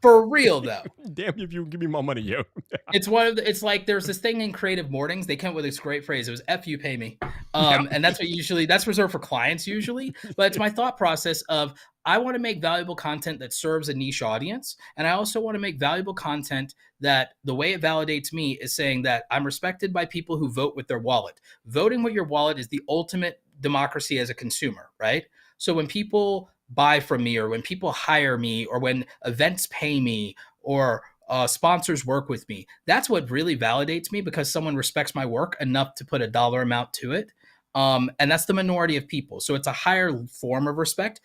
For real though. Damn if you give me my money, yo. It's like there's this thing in creative mornings. They come up with this great phrase. It was F you pay me. And that's that's reserved for clients usually. But it's my thought process of I want to make valuable content that serves a niche audience. And I also want to make valuable content that the way it validates me is saying that I'm respected by people who vote with their wallet. Voting with your wallet is the ultimate democracy as a consumer, right? So when people buy from me, or when people hire me, or when events pay me, or sponsors work with me, that's what really validates me, because someone respects my work enough to put a dollar amount to it. And that's the minority of people. So it's a higher form of respect.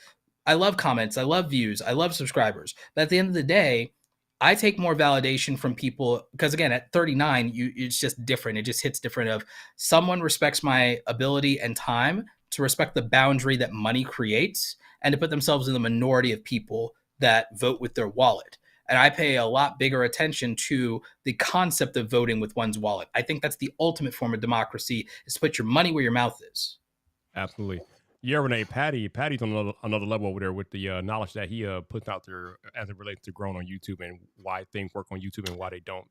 I love comments. I love views. I love subscribers. But at the end of the day, I take more validation from people because, again, at 39, it's just different. It just hits different of someone respects my ability and time to respect the boundary that money creates, and to put themselves in the minority of people that vote with their wallet. And I pay a lot bigger attention to the concept of voting with one's wallet. I think that's the ultimate form of democracy, is to put your money where your mouth is. Absolutely. Yeah, Renee, Patty's on another level over there with the knowledge that he puts out there as it relates to growing on YouTube and why things work on YouTube and why they don't.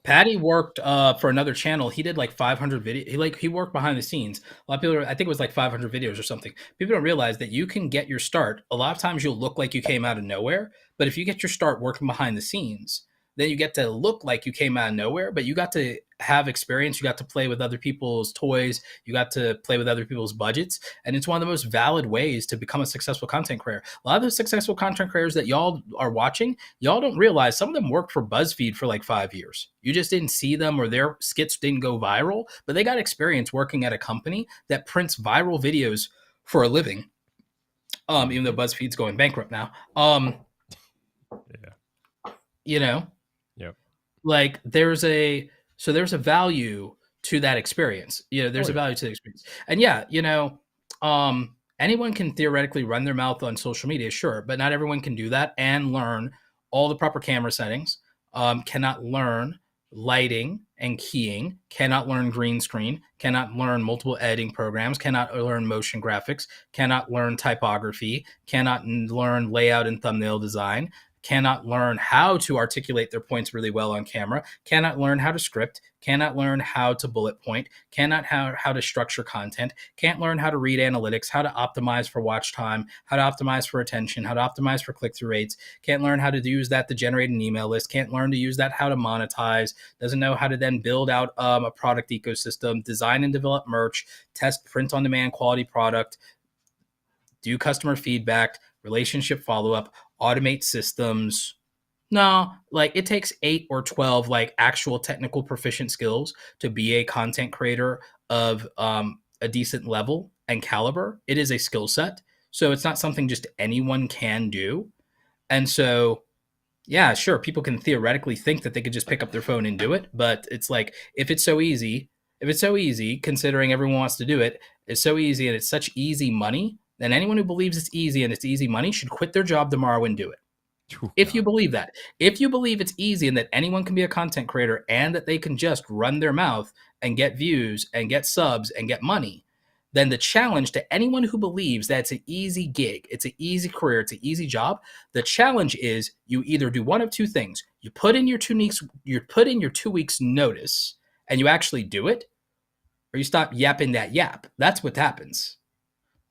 Patty worked for another channel. He did like 500 videos. He worked behind the scenes. A lot of people, I think it was like 500 videos or something. People don't realize that you can get your start. A lot of times you'll look like you came out of nowhere, but if you get your start working behind the scenes, then you get to look like you came out of nowhere, but you got to have experience. You got to play with other people's toys. You got to play with other people's budgets. And it's one of the most valid ways to become a successful content creator. A lot of the successful content creators that y'all are watching, y'all don't realize some of them worked for BuzzFeed for like 5 years. You just didn't see them, or their skits didn't go viral, but they got experience working at a company that prints viral videos for a living. Even though BuzzFeed's going bankrupt now. Yeah. You know? like there's a value to that experience. There's a value to the experience. And yeah, anyone can theoretically run their mouth on social media, sure, but not everyone can do that and learn all the proper camera settings. Cannot learn lighting and keying, cannot learn green screen, cannot learn multiple editing programs, cannot learn motion graphics, cannot learn typography, cannot learn layout and thumbnail design, cannot learn how to articulate their points really well on camera, cannot learn how to script, cannot learn how to bullet point, cannot how to structure content, can't learn how to read analytics, how to optimize for watch time, how to optimize for attention, how to optimize for click-through rates, can't learn how to use that to generate an email list, can't learn to use that how to monetize, doesn't know how to then build out a product ecosystem, design and develop merch, test print-on-demand quality product, do customer feedback, relationship follow-up, automate systems. No, like it takes 8 or 12 like actual technical proficient skills to be a content creator of a decent level and caliber. It is a skill set. So it's not something just anyone can do. And so, yeah, sure, people can theoretically think that they could just pick up their phone and do it. But it's like, if it's so easy, considering everyone wants to do it, it's so easy and it's such easy money, then anyone who believes it's easy and it's easy money should quit their job tomorrow and do it. If you believe that, if you believe it's easy and that anyone can be a content creator and that they can just run their mouth and get views and get subs and get money, then the challenge to anyone who believes that it's an easy gig, it's an easy career, it's an easy job, the challenge is you either do one of two things. You put in your 2 weeks notice and you actually do it, or you stop yapping that yap. That's what happens.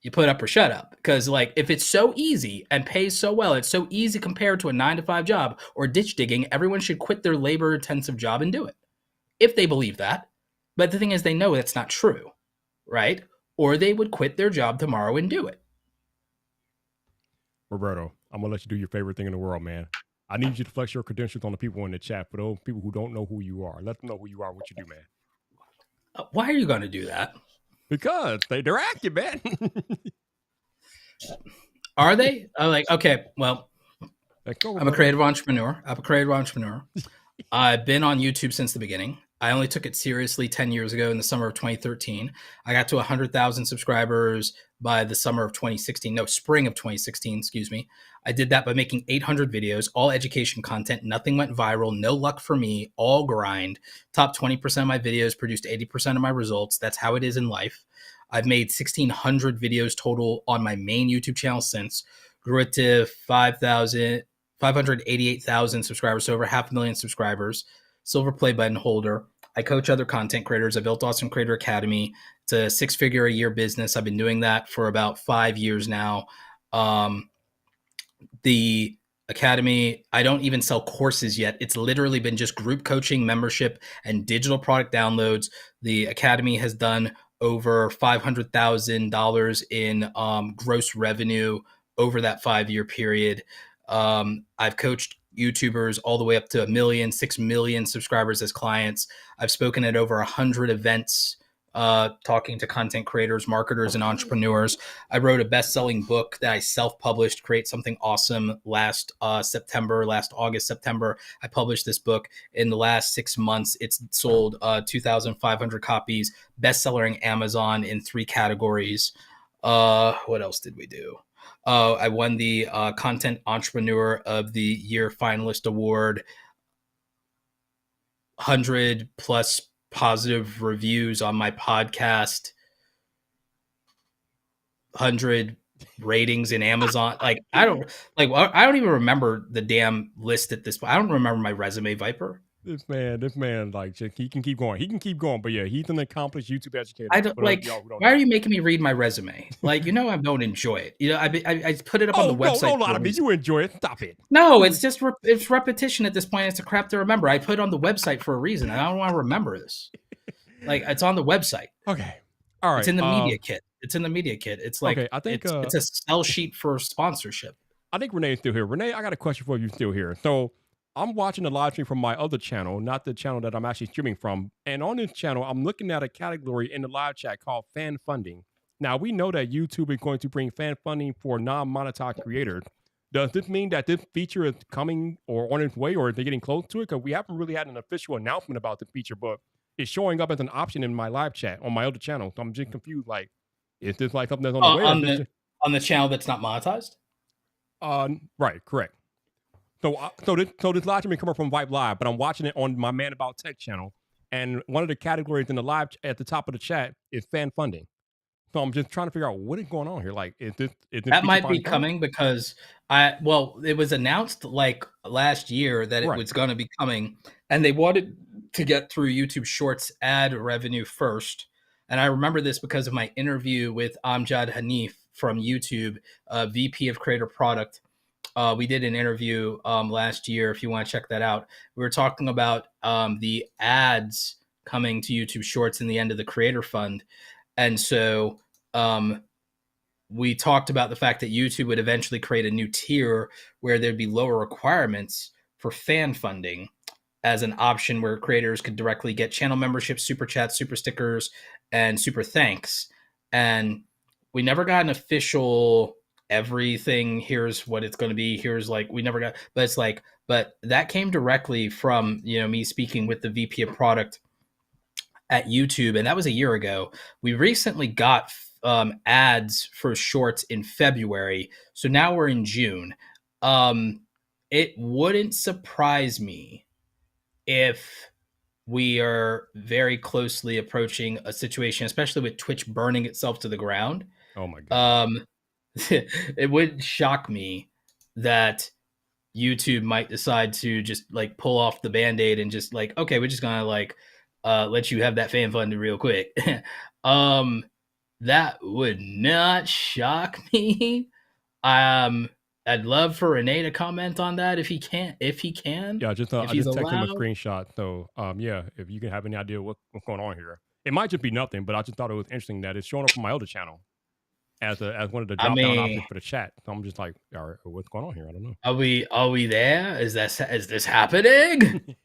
You put up or shut up. Because like if it's so easy and pays so well, it's so easy compared to a 9-to-5 job or ditch digging, everyone should quit their labor intensive job and do it. If they believe that. But the thing is, they know that's not true, right? Or they would quit their job tomorrow and do it. Roberto, I'm going to let you do your favorite thing in the world, man. I need you to flex your credentials on the people in the chat. For those people who don't know who you are, let them know who you are, what you do, man. Why are you going to do that? Because they're active, man. Are they? I'm like, okay, well, I'm a creative entrepreneur. I've been on YouTube since the beginning. I only took it seriously 10 years ago in the summer of 2013. I got to 100,000 subscribers by the spring of 2016, excuse me. I did that by making 800 videos, all education content. Nothing went viral. No luck for me, all grind. Top 20% of my videos produced 80% of my results. That's how it is in life. I've made 1,600 videos total on my main YouTube channel since. Grew it to 588,000 subscribers, so over 500,000 subscribers. Silver play button holder. I coach other content creators. I built Awesome Creator Academy. It's a 6-figure a year business. I've been doing that for about 5 years now. The Academy, I don't even sell courses yet. It's literally been just group coaching, membership, and digital product downloads. The Academy has done over $500,000 in gross revenue over that 5-year period. I've coached YouTubers all the way up to 1 million, 6 million subscribers as clients. I've spoken at over 100 events, talking to content creators, marketers, and entrepreneurs. I wrote a best-selling book that I self-published, Create Something Awesome, last August, September. I published this book. In the last 6 months, it's sold 2,500 copies, bestseller on Amazon in 3 categories. What else did we do? I won the Content Entrepreneur of the Year finalist award. 100 plus positive reviews on my podcast. 100 ratings in Amazon. Like I don't even remember the damn list at this point. I don't remember my resume, Vyyyper. This man, like, he can keep going. He can keep going, but yeah, he's an accomplished YouTube educator. I don't like. Why are you making me read my resume? Like, I don't enjoy it. I put it up on the website. Don't lie to me. You enjoy it. Stop it. No, it's just it's repetition at this point. It's a crap to remember. I put it on the website for a reason. I don't want to remember this. Like, it's on the website. Okay, all right. It's in the media kit. It's like, okay, I think it's a sell sheet for sponsorship. I think Renee's still here. Renee, I got a question for you. Still here? So I'm watching the live stream from my other channel, not the channel that I'm actually streaming from. And on this channel, I'm looking at a category in the live chat called fan funding. Now, we know that YouTube is going to bring fan funding for non-monetized creators. does this mean that this feature is coming or on its way, or are they getting close to it? Because we haven't really had an official announcement about the feature, but it's showing up as an option in my live chat on my other channel. So I'm just confused. Like, is this like something that's on the way? Or On is this on the channel that's not monetized. right, correct. So this live stream is coming from Vyyyper Live, but I'm watching it on my Man About Tech channel, and one of the categories in the live at the top of the chat is fan funding. So I'm just trying to figure out what is going on here. Like, is this That feature might be finally coming because it was announced like last year that it Right. was going to be coming, and they wanted to get through YouTube Shorts ad revenue first. And I remember this because of my interview with Amjad Hanif from YouTube, VP of Creator Product. We did an interview last year. If you want to check that out, we were talking about the ads coming to YouTube Shorts in the end of the Creator Fund, and so we talked about the fact that YouTube would eventually create a new tier where there'd be lower requirements for fan funding as an option where creators could directly get channel memberships, super chats, super stickers, and super thanks. And we never got an official everything. Here's what it's going to be. Here's like, we never got, but it's like, but that came directly from, me speaking with the VP of product at YouTube, and that was a year ago. We recently got ads for shorts in February, so now we're in June. It wouldn't surprise me if we are very closely approaching a situation, especially with Twitch burning itself to the ground. Oh my god. It would shock me that YouTube might decide to just like pull off the band-aid and just like, okay, we're just gonna like let you have that fan funding real quick. That would not shock me. I'd love for Renee to comment on that if he can. Yeah, I If just he's texted him a allowed. screenshot. So yeah, if you can have any idea what's going on here, it might just be nothing. But I just thought it was interesting that it's showing up on my other channel as one of the I drop down options mean, for the chat. So I'm just like, all right, what's going on here? I don't know. are we there? Is this happening?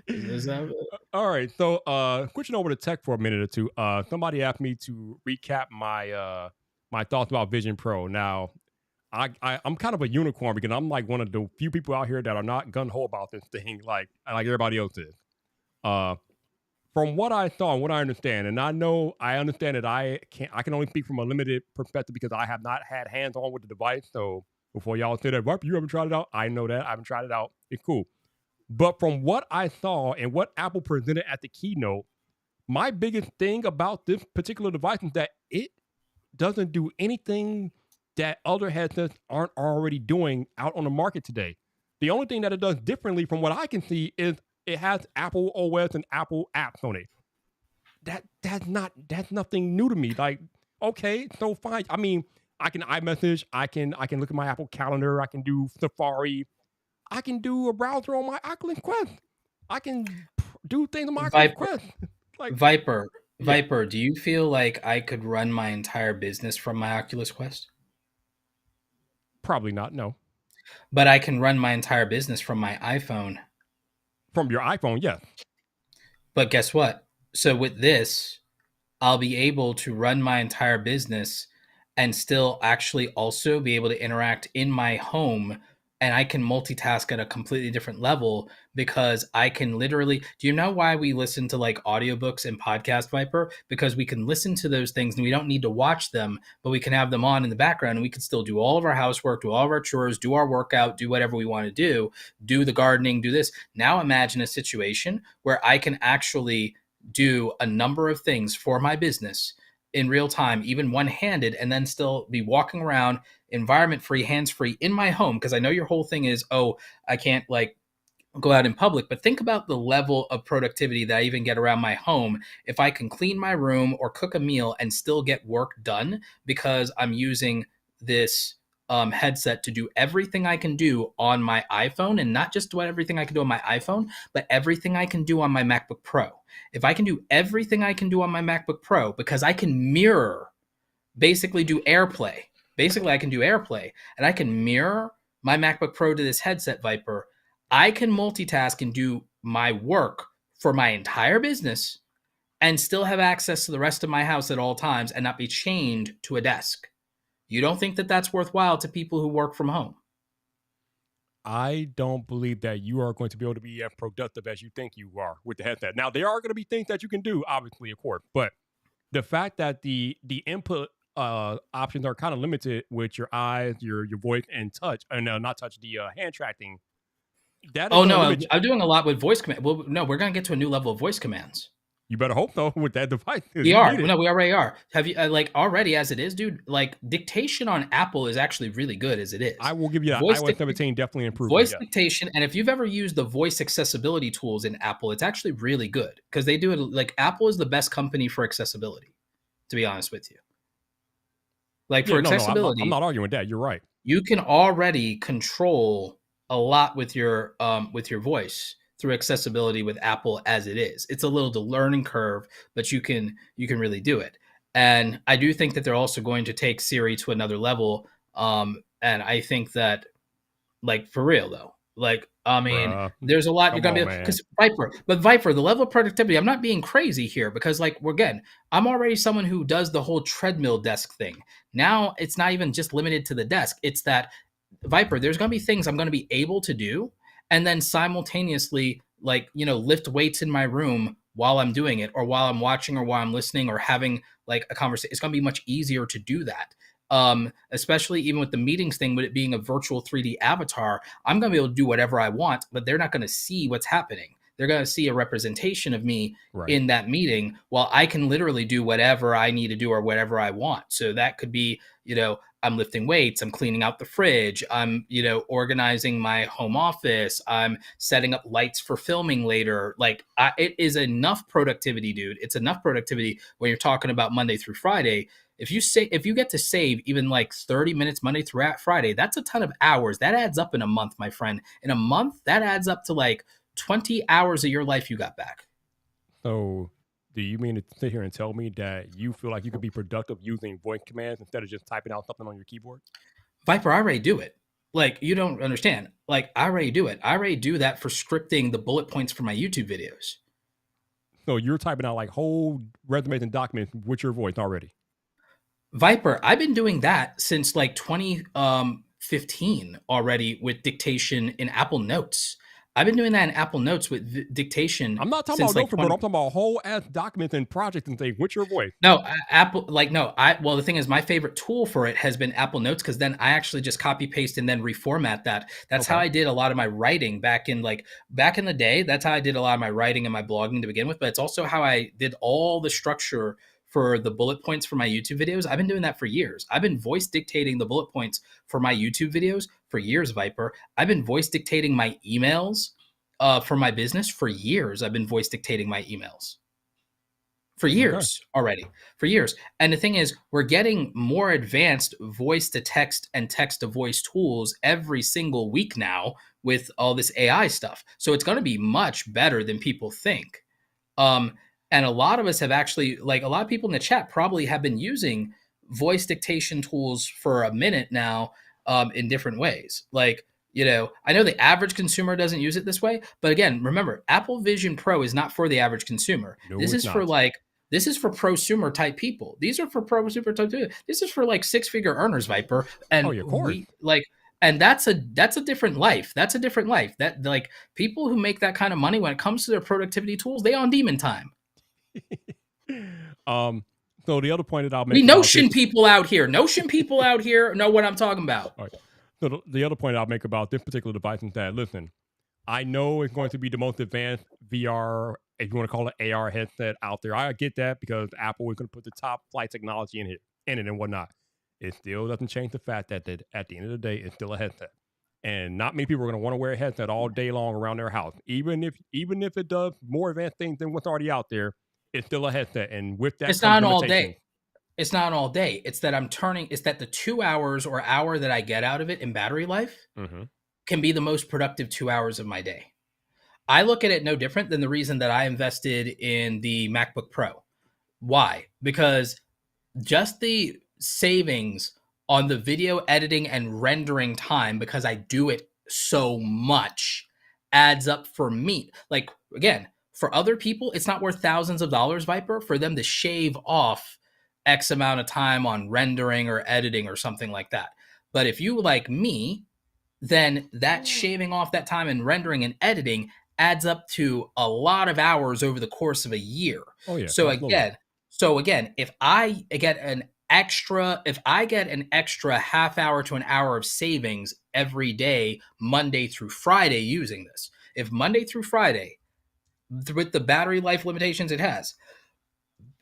Is this happening? All right, so switching over to tech for a minute or two. Somebody asked me to recap my my thoughts about Vision Pro. Now, I'm kind of a unicorn because I'm like one of the few people out here that are not gun ho about this thing, like everybody else is. From what I saw and what I understand, and I understand that I can only speak from a limited perspective because I have not had hands on with the device. So before y'all say that, Vyyyper, you haven't tried it out, I know that I haven't tried it out. It's cool. But from what I saw and what Apple presented at the keynote, my biggest thing about this particular device is that it doesn't do anything that other headsets aren't already doing out on the market today. The only thing that it does differently from what I can see is it has Apple OS and Apple apps on it. That's nothing new to me. Like, okay, so fine. I mean, I can iMessage, I can look at my Apple Calendar, I can do Safari, I can do a browser on my Oculus Quest. I can do things on my Oculus Quest. Like Vyyyper, yeah, Vyyyper, do you feel like I could run my entire business from my Oculus Quest? probably not. No, But I can run my entire business from my iPhone. from your iPhone, yes. But guess what? So with this, I'll be able to run my entire business and still actually also be able to interact in my home, and I can multitask at a completely different level because I can literally, do you know why we listen to like audiobooks and podcast, Vyyyper? Because we can listen to those things and we don't need to watch them, but we can have them on in the background and we can still do all of our housework, do all of our chores, do our workout, do whatever we want to do the gardening, do this. Now imagine a situation where I can actually do a number of things for my business in real time, even one-handed, and then still be walking around environment free, hands free in my home. Because I know your whole thing is, oh, I can't like go out in public, but think about the level of productivity that I even get around my home if I can clean my room or cook a meal and still get work done because I'm using this headset to do everything I can do on my iPhone, and not just what everything I can do on my iPhone, but everything I can do on my MacBook Pro. If I can do everything I can do on my MacBook Pro because I can mirror, basically do AirPlay. Basically, I can do AirPlay and I can mirror my MacBook Pro to this headset, Vyyyper. I can multitask and do my work for my entire business and still have access to the rest of my house at all times and not be chained to a desk. You don't think that that's worthwhile to people who work from home? I don't believe that you are going to be able to be as productive as you think you are with the headset. Now, there are going to be things that you can do, obviously, of course, but the fact that the input options are kind of limited with your eyes, your voice, and touch, and not touch, the hand tracking. That is Oh going to no, limit. I'm doing a lot with voice command. Well, no, we're gonna get to a new level of voice commands. You better hope though with that device. We You are. need it. No, we already are. Have you like already as it is, dude? Like dictation on Apple is actually really good as it is. I will give you that. Voice iOS 17 definitely improved. voice Yes. dictation, and if you've ever used the voice accessibility tools in Apple, it's actually really good because they do it like Apple is the best company for accessibility. To be honest with you, like for Yeah, accessibility, I'm not arguing with that. You're right. you can already control a lot with your voice through accessibility with Apple as it is. It's a little the learning curve, but you can really do it. And I do think that they're also going to take Siri to another level. And I think that like for real though, like I mean, Bruh. there's a lot you're Come gonna on, be man. because Vyyyper, the level of productivity. I'm not being crazy here because like again, I'm already someone who does the whole treadmill desk thing. Now it's not even just limited to the desk. It's that Vyyyper, there's going to be things I'm going to be able to do and then simultaneously like, you know, lift weights in my room while I'm doing it or while I'm watching or while I'm listening or having like a conversation. It's going to be much easier to do that. Especially even with the meetings thing, with it being a virtual 3D avatar, I'm going to be able to do whatever I want, but they're not going to see what's happening. They're going to see a representation of me Right. in that meeting while I can literally do whatever I need to do or whatever I want. So that could be, you know, I'm lifting weights, I'm cleaning out the fridge, I'm, you know, organizing my home office, I'm setting up lights for filming later. Like it is enough productivity, dude. It's enough productivity when you're talking about Monday through Friday. If you get to save even like 30 minutes Monday through Friday, that's a ton of hours. That adds up in a month, my friend. In a month, that adds up to like 20 hours of your life you got back. So, do you mean to sit here and tell me that you feel like you could be productive using voice commands instead of just typing out something on your keyboard? Vyyyper, I already do it. Like, you don't understand. Like, I already do it. I already do that for scripting the bullet points for my YouTube videos. So, you're typing out like whole resumes and documents with your voice already? Vyyyper, I've been doing that since like 2015 already with dictation in Apple Notes. I've been doing that in Apple Notes with dictation. I'm not talking about notes, but I'm talking about whole ass documents and projects and things with your voice. No, Apple, like, no, well, the thing is, my favorite tool for it has been Apple Notes because then I actually just copy paste and then reformat that. That's how I did a lot of my writing back in the day. That's how I did a lot of my writing and my blogging to begin with. But it's also how I did all the structure for the bullet points for my YouTube videos. I've been doing that for years. I've been voice dictating the bullet points for my YouTube videos for years, Vyyyper. I've been voice dictating my emails for my business for years. I've been voice dictating my emails for years already, for years. And the thing is, we're getting more advanced voice to text and text to voice tools every single week now with all this AI stuff. So it's going to be much better than people think. And a lot of us have actually, like a lot of people in the chat probably have been using voice dictation tools for a minute now in different ways. Like, you know, I know the average consumer doesn't use it this way, but again, remember, Apple Vision Pro is not for the average consumer. No, this is not. for like, this is for prosumer type people. These are for prosumer type people. This is for like 6-figure earners, Vyyyper. And of course. And that's a different life. That's a different life. That like people who make that kind of money when it comes to their productivity tools, they on demon time. So the other point that I'll make, we Notion people out here know what I'm talking about. All right. So the other point I'll make about this particular device is that, listen, I know it's going to be the most advanced VR, if you want to call it AR headset out there. I get that because Apple is going to put the top flight technology in it and whatnot. It still doesn't change the fact that at the end of the day, it's still a headset. And not many people are going to want to wear a headset all day long around their house. Even if it does more advanced things than what's already out there, it's still a headset. And with that, it's not all day. It's not all day. It's that it's that the 2 hours or hour that I get out of it in battery life can be the most productive 2 hours of my day. I look at it no different than the reason that I invested in the MacBook Pro. Why? Because just the savings on the video editing and rendering time, because I do it so much, adds up for me. Like, again, for other people, it's not worth thousands of dollars, Vyyyper, for them to shave off X amount of time on rendering or editing or something like that. But if you, like me, then that shaving off that time and rendering and editing adds up to a lot of hours over the course of a year. Oh yeah, So absolutely. again, if I get an extra half hour to an hour of savings every day, Monday through Friday using this, if Monday through Friday, with the battery life limitations it has,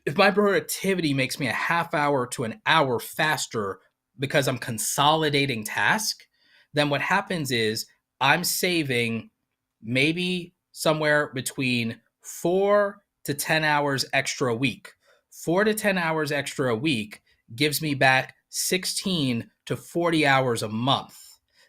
if my productivity makes me a half hour to an hour faster because I'm consolidating task, then what happens is I'm saving maybe somewhere between 4 to 10 hours extra a week. 4 to 10 hours extra a week gives me back 16 to 40 hours a month.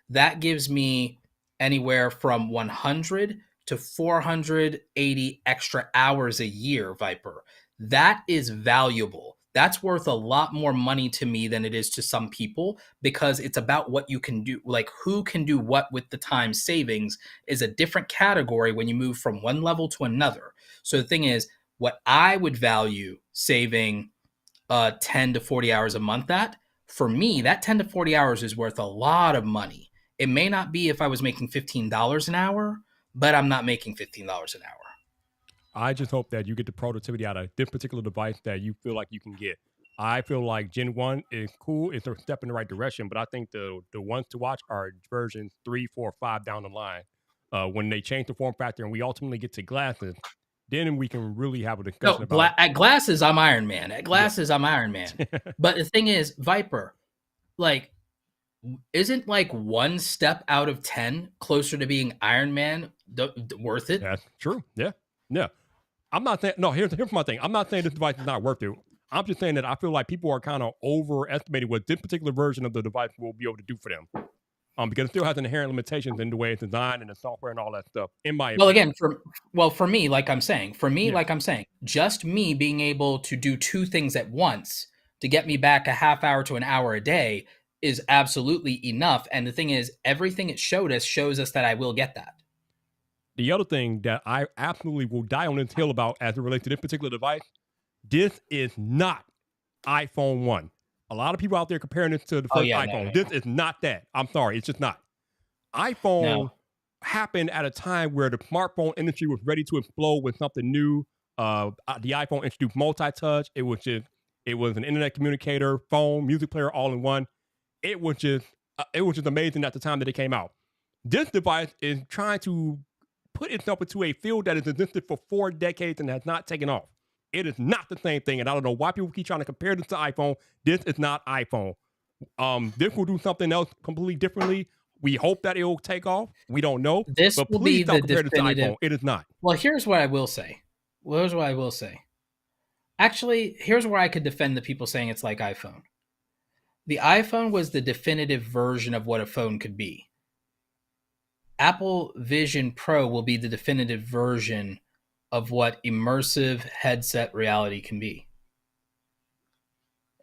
That gives me anywhere from 100 to 480 extra hours a year, Vyyyper. That is valuable. That's worth a lot more money to me than it is to some people, because it's about what you can do, like who can do what with the time savings is a different category when you move from one level to another. So the thing is, what I would value saving 10 to 40 hours a month at, for me, that 10 to 40 hours is worth a lot of money. It may not be if I was making $15 an hour, but I'm not making $15 an hour. I just hope that you get the productivity out of this particular device that you feel like you can get. I feel like Gen 1 is cool. It's a step in the right direction, but I think the ones to watch are versions 3, 4, 5 down the line. When they change the form factor and we ultimately get to glasses, then we can really have a discussion No, about at glasses, I'm Iron Man. At yeah. glasses, I'm Iron Man. But the thing is, Vyyyper, like, isn't like one step out of 10 closer to being Iron Man worth it? That's true. Yeah. Yeah. I'm not saying, no, here's my thing. I'm not saying this device is not worth it. I'm just saying that I feel like people are kind of overestimating what this particular version of the device will be able to do for them. Because it still has inherent limitations in the way it's designed and the software and all that stuff, in my Well, opinion. again, for me, like I'm saying, Yeah. just me being able to do two things at once to get me back a half hour to an hour a day is absolutely enough. And the thing is, everything it showed us shows us that I will get that. The other thing that I absolutely will die on this hill about as it relates to this particular device, this is not iPhone 1. A lot of people out there comparing this to the Oh first yeah, iPhone. This is not that. I'm sorry, it's just not. iPhone no. happened at a time where the smartphone industry was ready to explode with something new. The iPhone introduced multi-touch. It was an internet communicator, phone, music player, all in one. It was just amazing at the time that it came out. This device is trying to put itself into a field that has existed for 4 decades and has not taken off. It is not the same thing, and I don't know why people keep trying to compare this to iPhone. This is not iPhone. This will do something else completely differently. We hope that it will take off. We don't know, This but will please be the don't compare this to definitive. iPhone. It is not. Well, here's what I will say. Actually, here's where I could defend the people saying it's like iPhone. The iPhone was the definitive version of what a phone could be. Apple Vision Pro will be the definitive version of what immersive headset reality can be.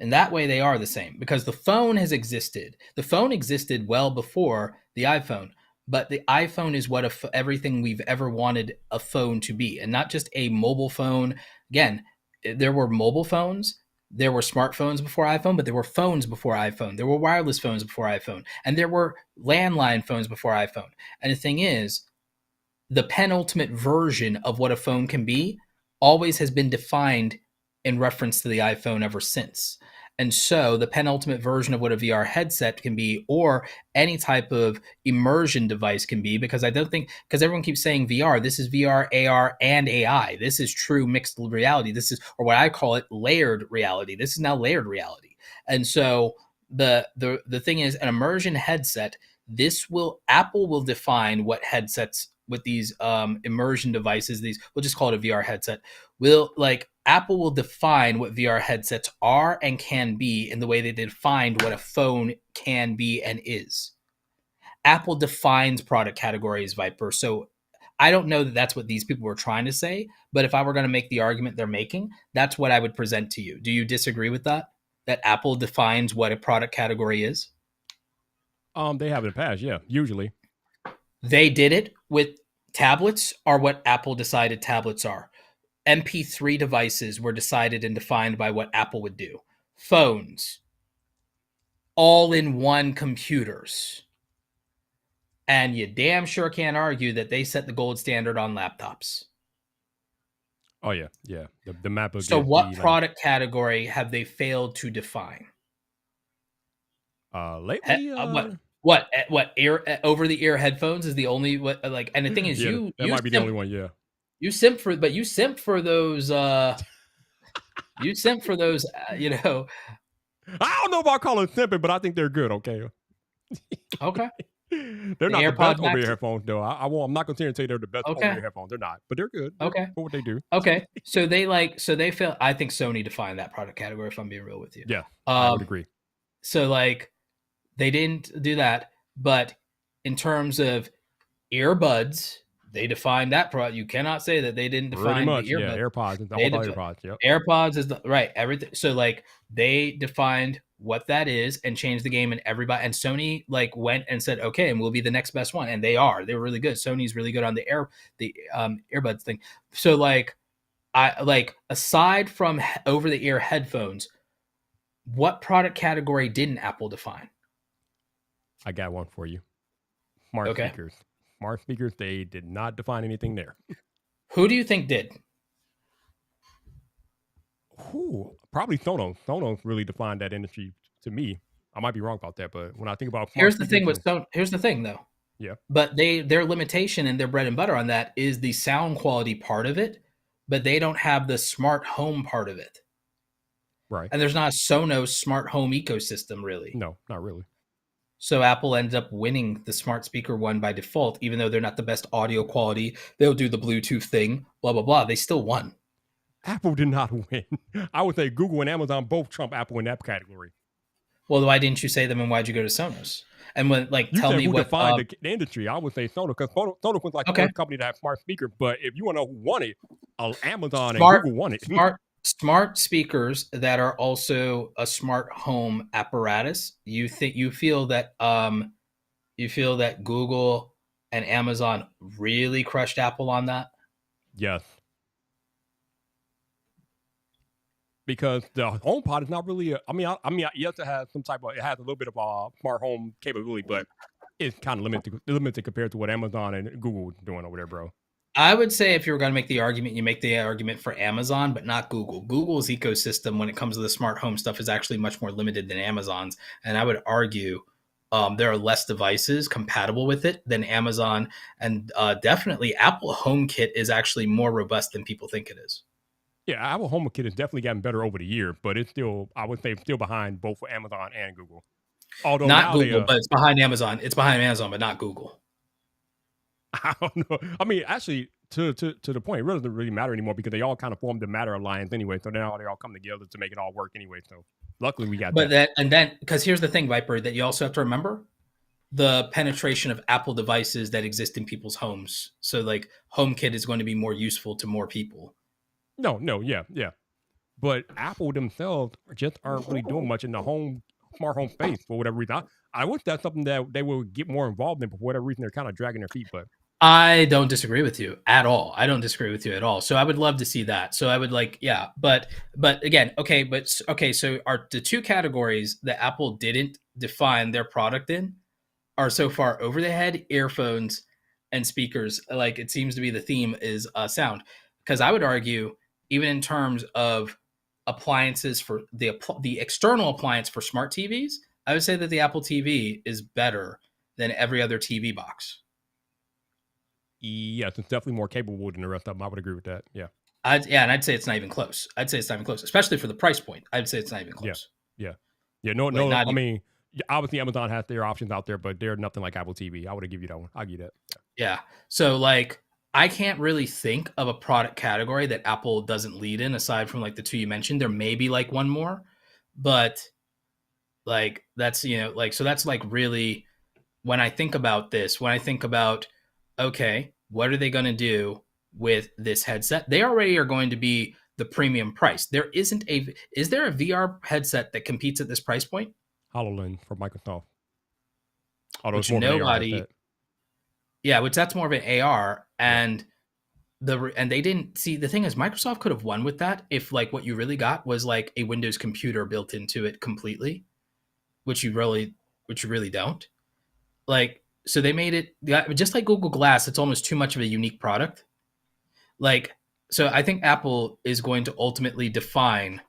And that way they are the same, because the phone has existed. The phone existed well before the iPhone, but the iPhone is what everything we've ever wanted a phone to be, and not just a mobile phone. Again, there were mobile phones, there were smartphones before iPhone, but there were phones before iPhone. There were wireless phones before iPhone, and there were landline phones before iPhone. And the thing is, the penultimate version of what a phone can be always has been defined in reference to the iPhone ever since. And so the penultimate version of what a VR headset can be, or any type of immersion device can be, because everyone keeps saying VR, this is VR, AR, and AI. This is true mixed reality. This is, or what I call it, layered reality. This is now layered reality. And so the thing is, an immersion headset, Apple will define what headsets with these immersion devices, these, we'll just call it a VR headset, Apple will define what VR headsets are and can be in the way they defined what a phone can be and is. Apple defines product categories, Vyyyper. So I don't know that that's what these people were trying to say, but if I were going to make the argument they're making, that's what I would present to you. Do you disagree with that? That Apple defines what a product category is? They have in the past, yeah, usually. They did it with tablets, are what Apple decided tablets are. MP3 devices were decided and defined by what Apple would do. Phones, all-in-one computers, And you damn sure can't argue that they set the gold standard on laptops. Oh yeah, yeah. The MacBook. So is what the product category have they failed to define? lately What ear over the ear headphones is the only what like, and the thing is yeah, you that might be the only one. Yeah. you simp for those you simp for those you know. I don't know about calling it simping, but I think they're good. Okay. Okay. They're The not the AirPod best over Max. ear headphones, though. I'm not going to say they're the best over Okay. ear headphones. They're not, but they're good. They're Okay. for what they do. Okay. So they fail. I think Sony defined that product category, if I'm being real with you. Yeah, I would agree. So like they didn't do that, but in terms of earbuds, they defined that product. You cannot say that they didn't Pretty define much, the earbuds. yeah. AirPods and the They whole defi- AirPods. Yep. AirPods is the right everything. So like they defined what that is and changed the game, and everybody and Sony like went and said, okay, and we'll be the next best one, and they are. They were really good. Sony's really good on the earbuds thing. So like I like aside from over the ear headphones, what product category didn't Apple define? I got one for you. Smart Okay. speakers. Smart speakers. They did not define anything there. Who do you think did? Probably Sonos. Sonos really defined that industry to me. I might be wrong about that, but when I think about Here's the thing here's the thing though. Yeah. But their limitation and their bread and butter on that is the sound quality part of it, but they don't have the smart home part of it. Right. And there's not a Sonos smart home ecosystem really. No, not really. So Apple ended up winning the smart speaker one by default, even though they're not the best audio quality. They'll do the Bluetooth thing, blah, blah, blah. They still won. Apple did not win. I would say Google and Amazon both trump Apple in that category. Well, why didn't you say them, and why'd you go to Sonos? And when like you tell said me who what defined the industry, I would say Sonos, because Sonos was like the first company to have smart speakers. But if you want to know who won it, Amazon and Google won it. Smart speakers that are also a smart home apparatus. You feel that Google and Amazon really crushed Apple on that? Yes. Because the HomePod is not really yes, it has a little bit of a smart home capability, but it's kind of limited compared to what Amazon and Google are doing over there, bro. I would say if you were going to make the argument, you make the argument for Amazon, but not Google. Google's ecosystem when it comes to the smart home stuff is actually much more limited than Amazon's. And I would argue there are less devices compatible with it than Amazon. And definitely Apple HomeKit is actually more robust than people think it is. Yeah, Apple HomeKit has definitely gotten better over the year, but it's still, I would say, still behind both Amazon and Google. Although not Google, but it's behind Amazon. It's behind Amazon, but not Google. I don't know. I mean, actually, to the point, it really doesn't really matter anymore because they all kind of formed the Matter Alliance anyway. So now they all come together to make it all work anyway. So luckily we got that. And then, because here's the thing, Vyyyper, that you also have to remember the penetration of Apple devices that exist in people's homes. So like HomeKit is going to be more useful to more people. No, yeah. But Apple themselves just aren't really doing much in the smart home space for whatever reason. I wish that's something that they will get more involved in, but for whatever reason, they're kind of dragging their feet. But I don't disagree with you at all. So I would love to see that. So I would but again, so are the two categories that Apple didn't define their product in are so far over the head, earphones, and speakers. Like it seems to be the theme is sound. Because I would argue, even in terms of appliances for the external appliance for smart TVs, I would say that the Apple TV is better than every other TV box. Yes, it's definitely more capable than the rest of them. I would agree with that. Yeah. And I'd say it's not even close. Especially for the price point. I'd say it's not even close. Yeah. No. I mean, obviously Amazon has their options out there, but they're nothing like Apple TV. I would give you that one. I'll give you that. Yeah. So like, I can't really think of a product category that Apple doesn't lead in aside from like the two you mentioned. There may be like one more, but like that's, so that's like really when I think about this, okay, what are they going to do with this headset? They already are going to be the premium price. Is there a VR headset that competes at this price point? HoloLens from Microsoft. Although it's more of an AR headset. Yeah, which that's more of an AR, and they didn't see. The thing is, Microsoft could have won with that if like what you really got was like a Windows computer built into it completely, which you really don't. Like So they made it just like Google Glass. It's almost too much of a unique product. Like, so I think Apple is going to ultimately define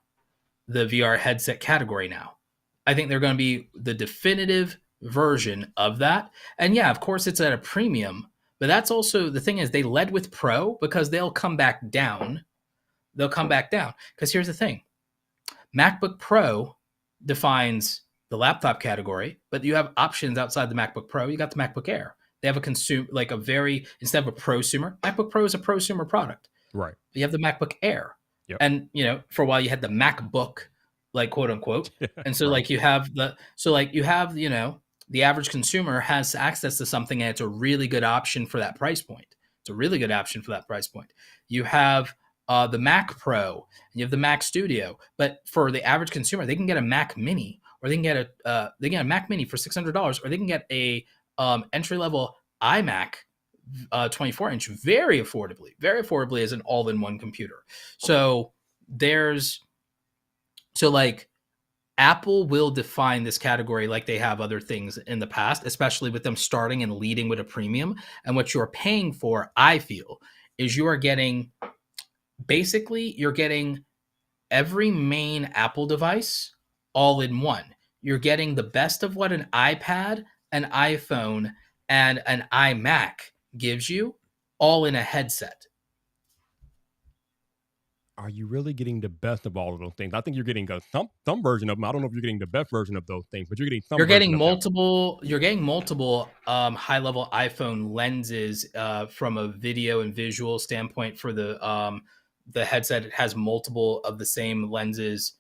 the VR headset category now. I think they're going to be the definitive version of that. And yeah, of course, it's at a premium, but that's also the thing is they led with Pro because they'll come back down. They'll come back down because here's the thing: MacBook Pro defines the laptop category, but you have options outside the MacBook Pro. You got the MacBook Air. They have a consumer, like a very, instead of a prosumer, MacBook Pro is a prosumer product. Right. You have the MacBook Air. Yep. And, you know, for a while you had the MacBook, like quote unquote. And so Right. like you have you know, the average consumer has access to something and it's a really good option for that price point. It's a really good option for that price point. You have the Mac Pro and you have the Mac Studio, but for the average consumer, they can get a Mac Mini, or they can get a Mac Mini for $600, or they can get a entry level iMac 24-inch very affordably as an all-in-one computer. So like Apple will define this category like they have other things in the past, especially with them starting and leading with a premium. And what you're paying for, I feel, is you're getting every main Apple device all in one. You're getting the best of what an iPad, an iPhone, and an iMac gives you all in a headset. Are you really getting the best of all of those things? I think you're getting some version of them. I don't know if you're getting the best version of those things, but you're getting some. You're getting multiple high level iPhone lenses from a video and visual standpoint. For the headset, it has multiple of the same lenses.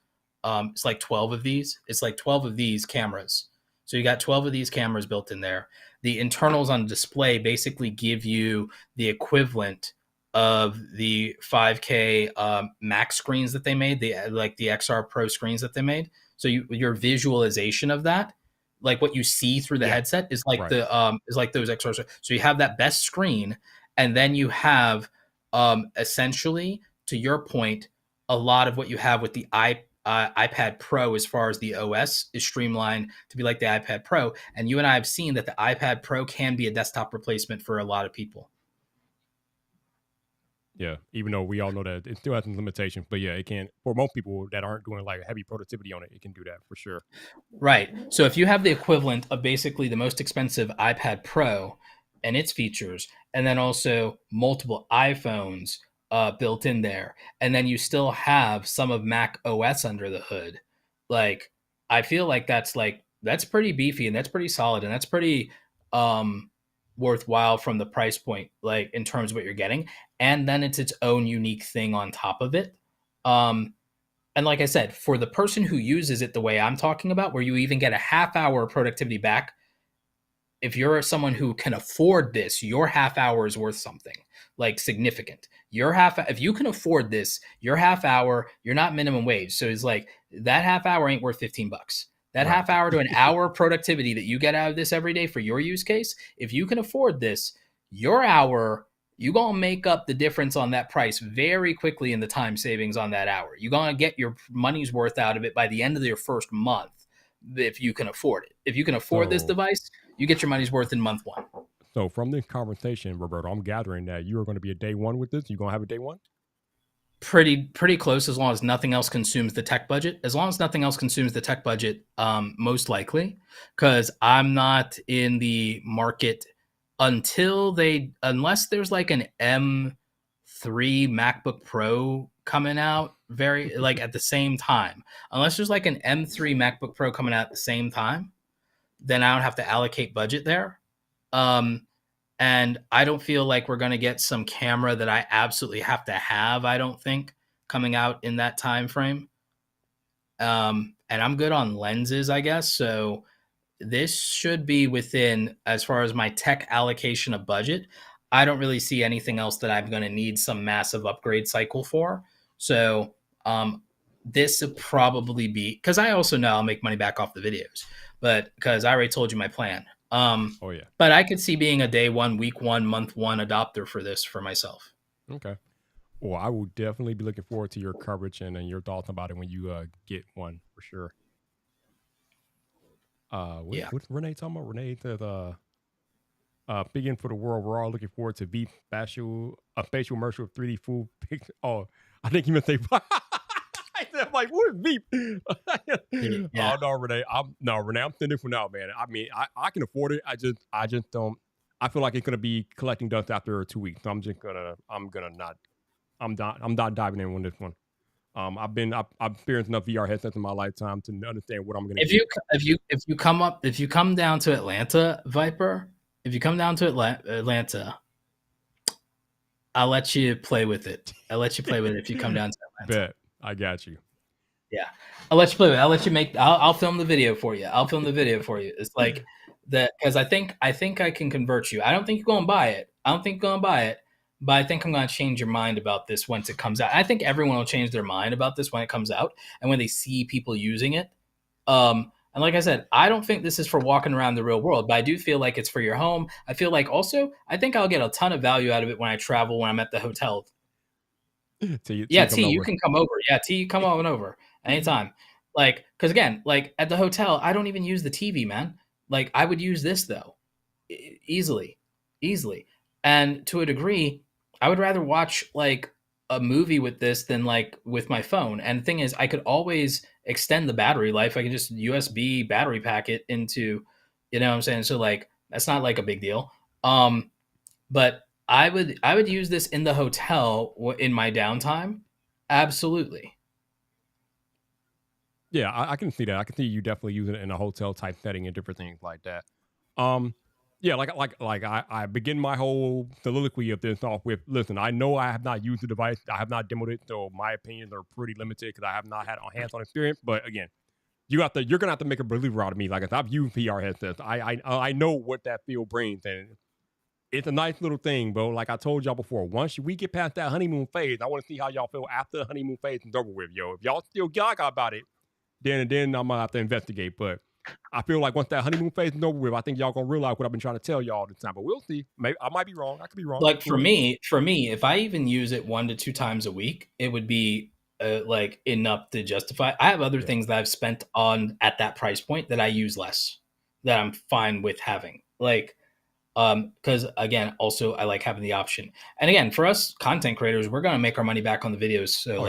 It's like 12 of these. It's like 12 of these cameras. So you got 12 of these cameras built in there. The internals on display basically give you the equivalent of the 5K Mac screens that they made, the XR Pro screens that they made. So your visualization of that, like what you see through the headset, is like those XR. So you have that best screen, and then you have essentially, to your point, a lot of what you have with the iPad Pro as far as the OS is streamlined to be like the iPad Pro. And you and I have seen that the iPad Pro can be a desktop replacement for a lot of people. Yeah, even though we all know that it still has some limitations, but yeah, it can, for most people that aren't doing like heavy productivity on it, it can do that for sure. Right. So if you have the equivalent of basically the most expensive iPad Pro and its features, and then also multiple iPhones built in there, and then you still have some of Mac OS under the hood, like I feel like that's pretty beefy, and that's pretty solid, and that's pretty worthwhile from the price point, like in terms of what you're getting. And then it's its own unique thing on top of it. And like I said, for the person who uses it the way I'm talking about, where you even get a half hour productivity back, if you're someone who can afford this, your half hour is worth something, like significant. If you can afford this, your half hour, you're not minimum wage. So it's like that half hour ain't worth $15. That half hour to an hour productivity that you get out of this every day for your use case, if you can afford this, your hour, you're going to make up the difference on that price very quickly in the time savings on that hour. You're going to get your money's worth out of it by the end of your first month if you can afford it. If you can afford this device, you get your money's worth in month one. So from this conversation, Roberto, I'm gathering that you are going to be a day one with this. You going to have a day one? Pretty close, as long as nothing else consumes the tech budget. Most likely, because I'm not in the market unless there's like an M3 MacBook Pro coming out like at the same time. Unless there's like an M3 MacBook Pro coming out at the same time, then I don't have to allocate budget there. And I don't feel like we're going to get some camera that I absolutely have to have, I don't think, coming out in that time frame. And I'm good on lenses, I guess. So this should be within, as far as my tech allocation of budget. I don't really see anything else that I'm going to need some massive upgrade cycle for. So this will probably be, because I also know I'll make money back off the videos, but because I already told you my plan. But I could see being a day one, week one, month one adopter for this for myself. Okay. Well, I will definitely be looking forward to your coverage and your thoughts about it when you get one for sure. What's Renee talking about? Renee said Speaking for the world, we're all looking forward to a facial immersion of 3D full picture. Oh, I think you meant say. I'm like, what is Veep? Yeah. Oh no, Renee. Renee. I'm thinking for now, man. I mean, I can afford it. I just don't. I feel like it's gonna be collecting dust after 2 weeks. So I'm not diving in on this one. I've experienced enough VR headsets in my lifetime to understand what I'm gonna. If you come down to Atlanta, Vyyyper, if you come down to Atlanta, I'll let you play with it. I'll let you play with it if you come down to Atlanta. Bet. I got you. Yeah, I'll let you play with it. I'll let you make. I'll film the video for you. It's like that because I think I can convert you. I don't think you're going to buy it. But I think I'm going to change your mind about this once it comes out. I think everyone will change their mind about this when it comes out and when they see people using it. And like I said, I don't think this is for walking around the real world, but I do feel like it's for your home. I feel like also, I think I'll get a ton of value out of it when I travel, when I'm at the hotel. T, you can come over. Yeah, T, come on over anytime. Like, because again, like at the hotel, I don't even use the TV, man. Like, I would use this though, easily. And to a degree, I would rather watch like a movie with this than like with my phone. And the thing is, I could always extend the battery life. I can just USB battery pack it into, you know what I'm saying? So like, that's not like a big deal. But I would use this in the hotel in my downtime. Absolutely. Yeah, I can see that. I can see you definitely using it in a hotel type setting and different things like that. Yeah, like I begin my whole soliloquy of this off with, listen, I know I have not used the device. I have not demoed it, so my opinions are pretty limited because I have not had a hands-on experience. But again, you're gonna have to make a believer out of me. Like, if I've used VR headsets, I know what that feel brings, and it's a nice little thing, bro. Like I told y'all before, once we get past that honeymoon phase, I want to see how y'all feel after the honeymoon phase is over with, yo. If y'all still gaga about it, then I'm gonna have to investigate. But I feel like once that honeymoon phase is over with, I think y'all gonna realize what I've been trying to tell y'all all the time. But we'll see. Maybe I might be wrong. I could be wrong. Like for me, if I even use it 1 to 2 times a week, it would be like enough to justify. I have other things that I've spent on at that price point that I use less, that I'm fine with having. Like, because again, also I like having the option. And again, for us content creators, we're gonna make our money back on the videos. So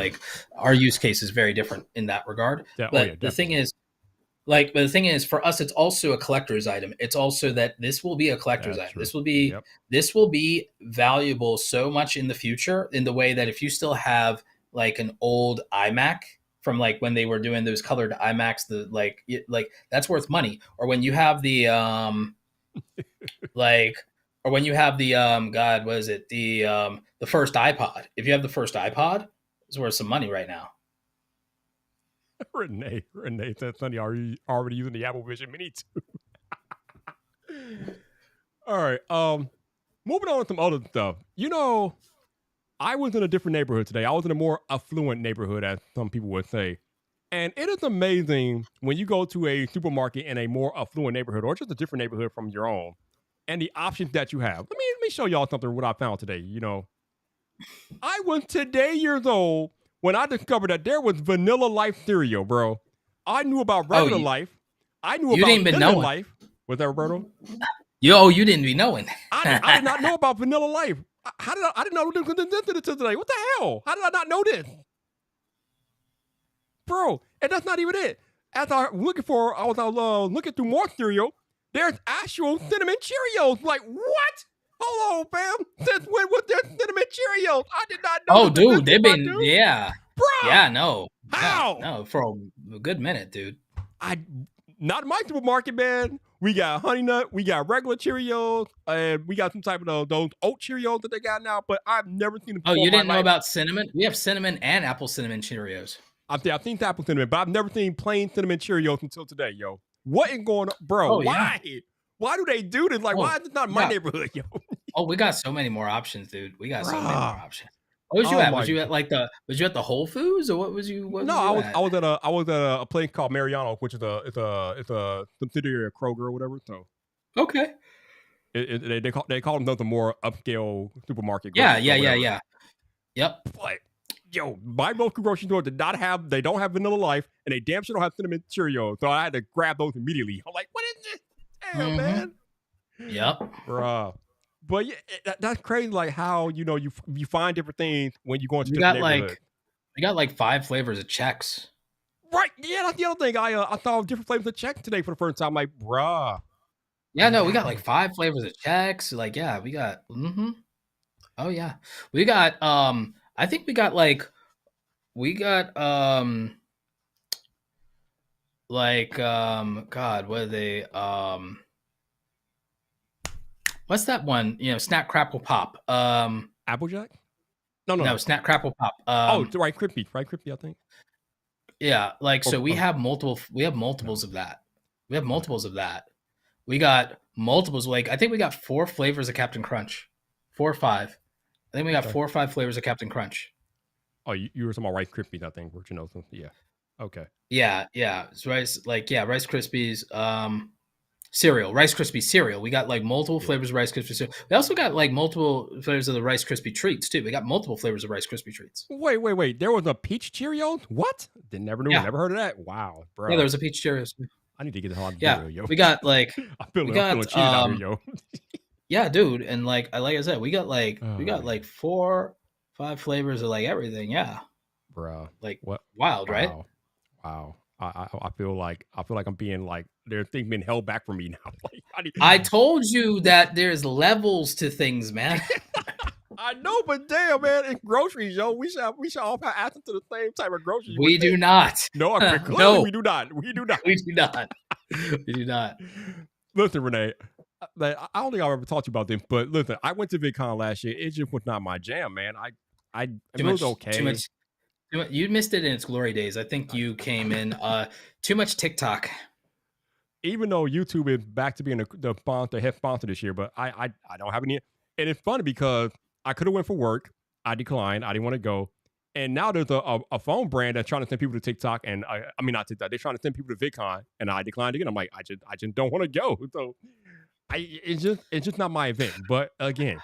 our use case is very different in that regard. Yeah, but the thing is, for us, it's also a collector's item. It's also that this will be a collector's item. True. This will be valuable so much in the future, in the way that if you still have like an old iMac from like when they were doing those colored iMacs, like that's worth money. Or when you have the God, what is it? The first iPod. If you have the first iPod, it's worth some money right now. Renee said Sunny already using the Apple Vision Mini too. All right. Moving on to some other stuff. You know, I was in a different neighborhood today. I was in a more affluent neighborhood, as some people would say. And it is amazing when you go to a supermarket in a more affluent neighborhood, or just a different neighborhood from your own, and the options that you have. Let me show y'all something what I found today. You know, I was today years old when I discovered that there was Vanilla Life cereal, bro. I knew about regular life. I knew about Vanilla Life. Was that Roberto? You didn't be knowing. I did not know about Vanilla Life. I didn't know this was invented today. What the hell? How did I not know this? Bro, and that's not even it. As I was looking through more cereal, there's actual cinnamon Cheerios. Like, what? Hold on, fam. Since when was there cinnamon Cheerios? I did not know. Oh, dude, they've been, yeah. Bro. Yeah, no. How? No, for a good minute, dude. Not in my supermarket, man. We got Honey Nut, we got regular Cheerios, and we got some type of those oat Cheerios that they got now, but I've never seen them before. Oh, you didn't know about cinnamon? We have cinnamon and apple cinnamon Cheerios. I've seen apple cinnamon, but I've never seen plain cinnamon Cheerios until today, yo. What is going on? Bro, why? Yeah. Why do they do this? Like, why is this not in my neighborhood, yo? Oh, we got so many more options, dude. We got so many more options. What was you at? Was you at the Whole Foods, or what was you? I was at a place called Mariano, which is a subsidiary of Kroger or whatever. So okay, they call them the more upscale supermarket. Yeah. Yep. But yo, my local grocery store don't have Vanilla Life, and they damn sure don't have cinnamon Cheerios. So I had to grab those immediately. I'm like, what is this? Damn, man. Yep. Bruh. But yeah, that's crazy. Like how you find different things when you go into We different got neighborhoods. we got like 5 flavors of Chex. Right? Yeah, that's the other thing. I saw different flavors of Chex today for the first time. Like, bruh. Yeah, no, we got like Goddamn. 5 flavors of Chex. Like, yeah, we got. Oh yeah, we got. I think we got God, what are they? What's that one? Snap Crackle Pop. Applejack? No, no, No, no. Snap Crackle Pop. Oh, it's Rice Krispie. Rice Krispie, I think. Yeah, like Or, so we or have multiples of that. We have multiples of that. We got multiples. Like I think we got 4 flavors of Captain Crunch, 4 or 5. I think we got okay. 4 or 5 flavors of Captain Crunch. Oh, you were talking about Rice Krispies, I think. Yeah. Okay. Yeah, yeah. It's Rice Krispies, cereal, Rice Krispie cereal. We got like multiple Yeah. flavors of Rice Krispie cereal. We also got like multiple flavors of the Rice Krispie treats too. We got multiple flavors of Rice Krispie treats. Wait. There was a peach Cheerios? What? Never knew. Yeah. Never heard of that. Wow, bro. Yeah, there was a peach Cheerios. I need to get the hell out of Yeah, here, yo. we got like I'm feeling cheated out here, yo. yeah, dude, and like I said, we got Oh, like 4, 5 flavors of like everything. Yeah, bro. like What? wild, right? Wow. I feel like I'm being like there's things being held back from me now. Like, I told you that there's levels to things, man. I know, but damn, man, it's groceries, yo. We should all have access to the same type of groceries. We do not. No, clearly No. we do not. We do not. We do not. We do not. Listen, Renee, I don't think I've ever talked to you about this, but listen, I went to VidCon last year. It just was not my jam, man. It was okay. Too much. You missed it in its glory days. I think you came in too much TikTok. Even though YouTube is back to being the head sponsor this year, but I don't have any. And it's funny because I could have went for work. I declined. I didn't want to go. And now there's a phone brand that's trying to send people to TikTok, and I mean not TikTok. They're trying to send people to VidCon, and I declined again. I'm like, I just don't want to go. So it's just not my event. But again,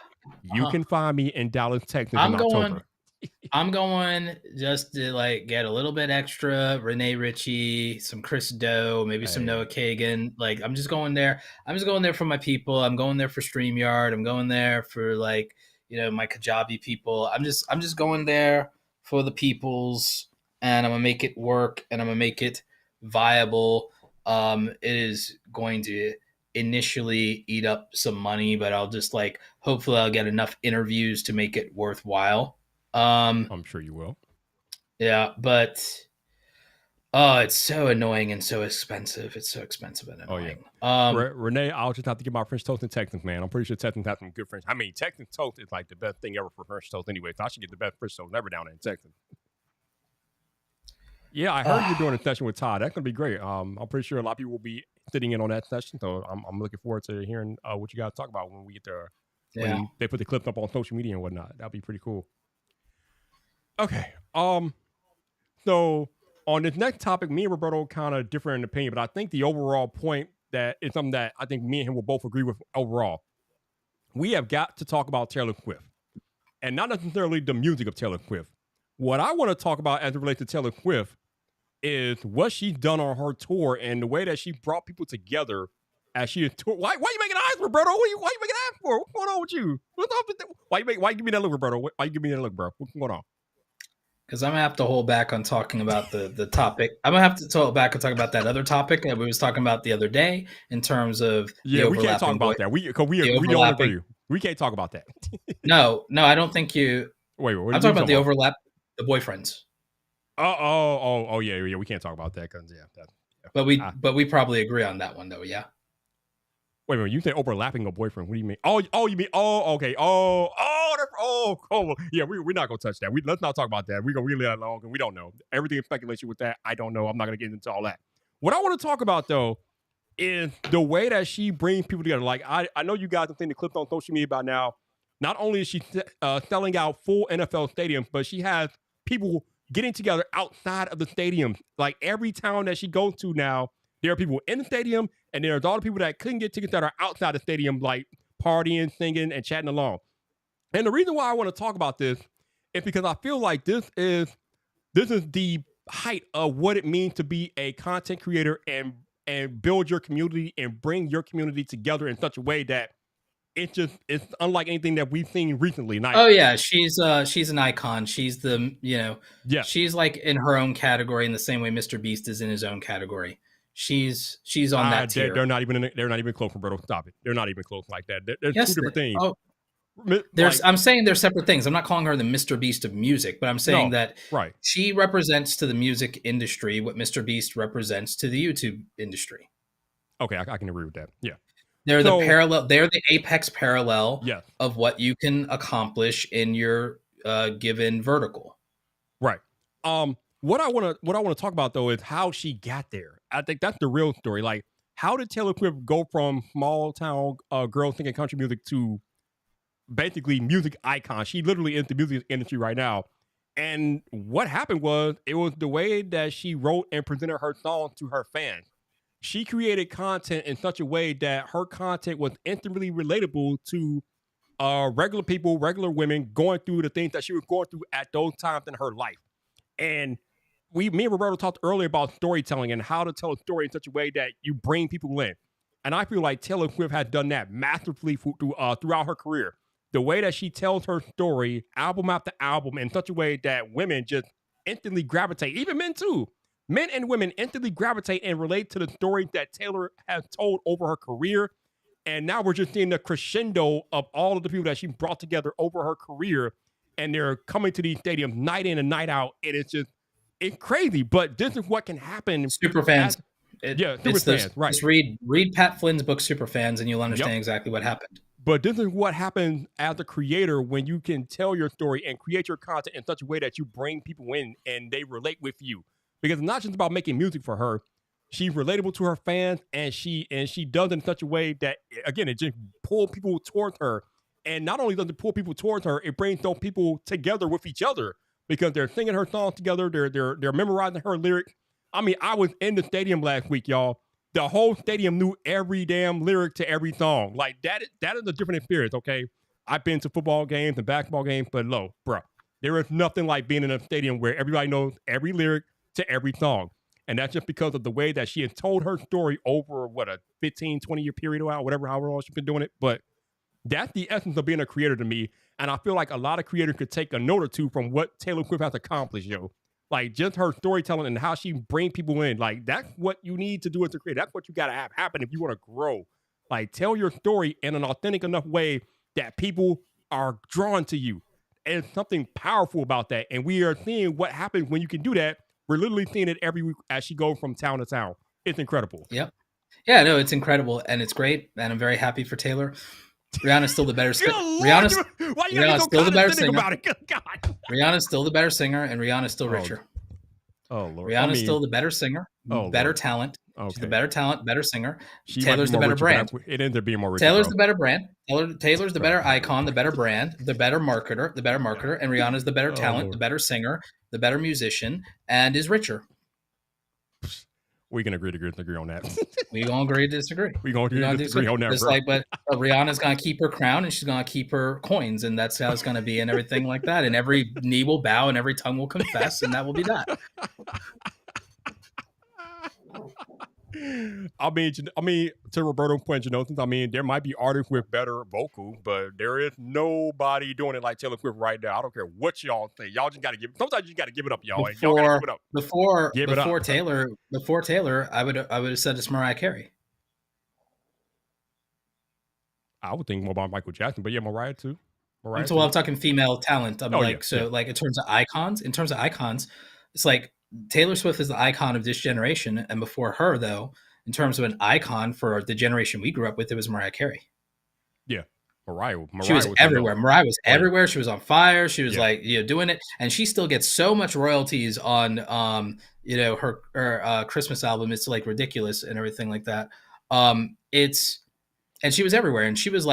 you can find me in Dallas, Texas in October. I'm going just to like get a little bit extra Renee Ritchie, some Chris Doe, maybe some Noah Kagan. Like I'm just going there. I'm just going there for my people. I'm going there for StreamYard. I'm going there for like, my Kajabi people. I'm just going there for the peoples, and I'm gonna make it work, and I'm gonna make it viable. It is going to initially eat up some money, but I'll just hopefully I'll get enough interviews to make it worthwhile. I'm sure you will. Yeah, but it's so annoying and so expensive. It's so expensive and annoying. Oh, yeah. Renee, I'll just have to get my French toast in Texas, man. I'm pretty sure Texas has some good French. I mean, Texas toast is like the best thing ever for French toast anyway. So I should get the best French toast ever down there in Texas. Yeah, I heard you're doing a session with Todd. That's gonna be great. I'm pretty sure a lot of people will be sitting in on that session. So I'm looking forward to hearing what you guys talk about when we get there. Yeah. When they put the clips up on social media and whatnot. That'd be pretty cool. Okay. So on this next topic, me and Roberto kind of differ in opinion, but I think the overall point that is something that I think me and him will both agree with overall. We have got to talk about Taylor Swift, and not necessarily the music of Taylor Swift. What I want to talk about as it relates to Taylor Swift is what she's done on her tour and the way that she brought people together as she is tour. Why you making eyes, Roberto? Why you making eyes for? What's going on with you? What's up with that? Why you give me that look, Roberto? Why you give me that look, bro? What's going on? Because I'm gonna have to hold back on talking about the topic. I'm gonna have to hold back and talk about that other topic that we was talking about the other day in terms of we can't talk about that. We don't agree. We can't talk about that. No, I don't think you. Wait, I'm talking about the overlap, the boyfriends. Oh, yeah. We can't talk about that because But we probably agree on that one though. Yeah. Wait a minute, you say overlapping a boyfriend. What do you mean? Oh, you mean, okay. Yeah, we're not going to touch that. Let's not talk about that. We're going to leave that alone because we don't know. Everything is speculation with that. I don't know. I'm not going to get into all that. What I want to talk about, though, is the way that she brings people together. Like, I know you guys have seen the clips on social media by now. Not only is she selling out full NFL stadiums, but she has people getting together outside of the stadium. Like, every town that she goes to now, there are people in the stadium, and there's all the people that couldn't get tickets that are outside the stadium, like partying, singing, and chatting along. And the reason why I want to talk about this is because I feel like this is the height of what it means to be a content creator and and build your community and bring your community together in such a way that it's unlike anything that we've seen recently. Like, oh yeah, she's an icon. She's yeah, she's like in her own category in the same way Mr. Beast is in his own category. She's on that tier. they're not even close, Roberto. Stop it. They're not even close like that. There's Yes, two different things. oh, Like, I'm saying they're separate things. I'm not calling her the Mr. Beast of music, but I'm saying that right. she represents to the music industry what Mr. Beast represents to the YouTube industry. Okay, I can agree with that. Yeah. They're the parallel. They're the apex parallel yes. of what you can accomplish in your given vertical. Right. What I want to talk about though is how she got there. I think that's the real story. Like, how did Taylor Swift go from small town girl singing country music to basically music icon? She literally is the music industry right now. And what happened was it was the way that she wrote and presented her songs to her fans. She created content in such a way that her content was instantly relatable to regular people, regular women going through the things that she was going through at those times in her life. And me and Roberto talked earlier about storytelling and how to tell a story in such a way that you bring people in. And I feel like Taylor Swift has done that masterfully throughout her career. The way that she tells her story, album after album, in such a way that women just instantly gravitate, even men too. Men and women instantly gravitate and relate to the story that Taylor has told over her career. And now we're just seeing the crescendo of all of the people that she brought together over her career. And they're coming to these stadiums night in and night out. And it's crazy. But this is what can happen. Super fans. Super fans, right. Just read Pat Flynn's book, Super Fans, and you'll understand exactly what happened. But this is what happens as a creator when you can tell your story and create your content in such a way that you bring people in and they relate with you. Because it's not just about making music for her. She's relatable to her fans, and she does it in such a way that, again, it just pulls people towards her. And not only does it pull people towards her, it brings those people together with each other because they're singing her songs together. They're memorizing her lyrics. I mean, I was in the stadium last week, y'all. The whole stadium knew every damn lyric to every song. Like, that is a different experience, okay? I've been to football games and basketball games, but bro, there is nothing like being in a stadium where everybody knows every lyric to every song. And that's just because of the way that she has told her story over, a 15, 20-year period or however long she's been doing it. But that's the essence of being a creator to me. And I feel like a lot of creators could take a note or two from what Taylor Swift has accomplished, yo. Like, just her storytelling and how she brings people in. Like, that's what you need to do as a creator. That's what you got to have happen if you want to grow. Like, tell your story in an authentic enough way that people are drawn to you. And something powerful about that. And we are seeing what happens when you can do that. We're literally seeing it every week as she goes from town to town. It's incredible. Yep. Yeah, no, it's incredible. And it's great. And I'm very happy for Taylor. Rihanna's still the better singer. Rihanna's still the better singer. About it? God. Rihanna's still the better singer, and Rihanna's still richer. Oh Lord. Rihanna's still the better singer, better Lord. talent. Okay. She's the better talent, better singer. She Taylor's the better brand. It ends up being more rich. Taylor's the better brand. Taylor's the better icon, the better brand, the better marketer, and Rihanna's the better talent, Lord. the better singer, the better musician, and is richer. We can agree to disagree on that. We gonna agree to disagree. We gonna disagree on that. Just like, but Rihanna's gonna keep her crown and she's gonna keep her coins, and that's how it's gonna be, and everything like that. And every knee will bow and every tongue will confess, and that will be that. I mean, to Roberto's point, there might be artists with better vocals, but there is nobody doing it like Taylor Swift right now. I don't care what y'all say. Y'all just got to sometimes you got to give it up, y'all. Y'all got to give it up. Before Taylor, I would have said it's Mariah Carey. I would think more about Michael Jackson, but yeah, Mariah too. I'm talking female talent. Like in terms of icons, it's like Taylor Swift is the icon of this generation, and before her, though, in terms of an icon for the generation we grew up with, it was Mariah Carey. Yeah, Mariah she was everywhere. Mariah was everywhere. She was on fire. She was doing it, and she still gets so much royalties on her Christmas album. It's like ridiculous and everything like that. And she was everywhere, and she was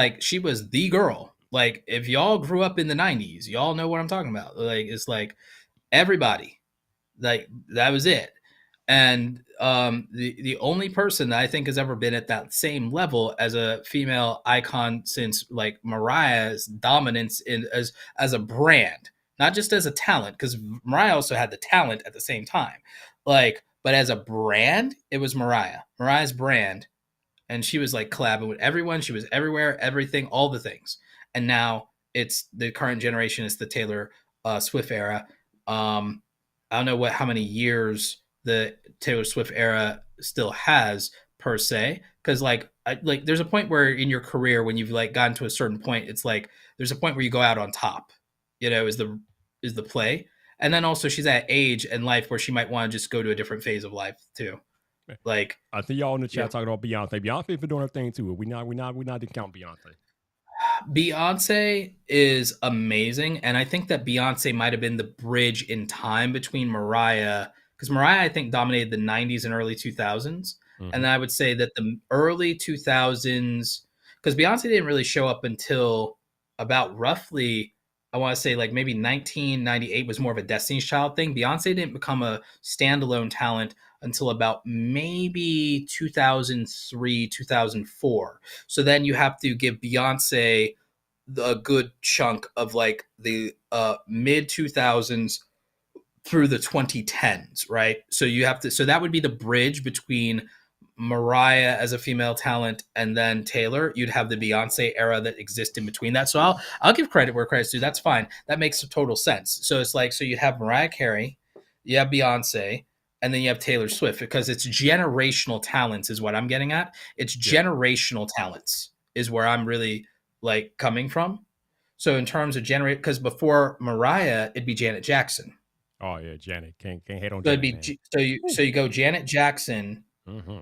the girl. Like, if y'all grew up in the 90s, y'all know what I'm talking about. Like, it's like everybody. Like, that was it. And the only person that I think has ever been at that same level as a female icon since like Mariah's dominance as a brand, not just as a talent, because Mariah also had the talent at the same time. Like, But as a brand, it was Mariah's brand. And she was like collabing with everyone. She was everywhere, everything, all the things. And now it's the current generation. It's the Taylor Swift era. I don't know how many years the Taylor Swift era still has per se, because like there's a point where in your career when you've like gotten to a certain point, it's like there's a point where you go out on top. Is the play, and then also she's at age and life where she might want to just go to a different phase of life too. Like I see y'all in the chat talking about Beyonce. Beyonce been doing her thing too. We not discount Beyonce. Beyonce is amazing, and I think that Beyonce might have been the bridge in time between Mariah, because Mariah I think dominated the 90s and early 2000s, and I would say that the early 2000s, because Beyonce didn't really show up until about roughly, I want to say like maybe 1998 was more of a Destiny's Child thing. Beyonce didn't become a standalone talent until about maybe 2003, 2004. So then you have to give Beyonce a good chunk of like the mid 2000s through the 2010s, right? So that would be the bridge between Mariah as a female talent and then Taylor. You'd have the Beyonce era that exists in between that. So I'll give credit where credit's due. That's fine. That makes total sense. So it's like, so you'd have Mariah Carey, you have Beyonce, and then you have Taylor Swift, because it's generational talents is what I'm getting at. It's generational talents is where I'm really like coming from. So in terms of because before Mariah, it'd be Janet Jackson. Oh yeah, Janet can't hate on. So Janet, so you go Janet Jackson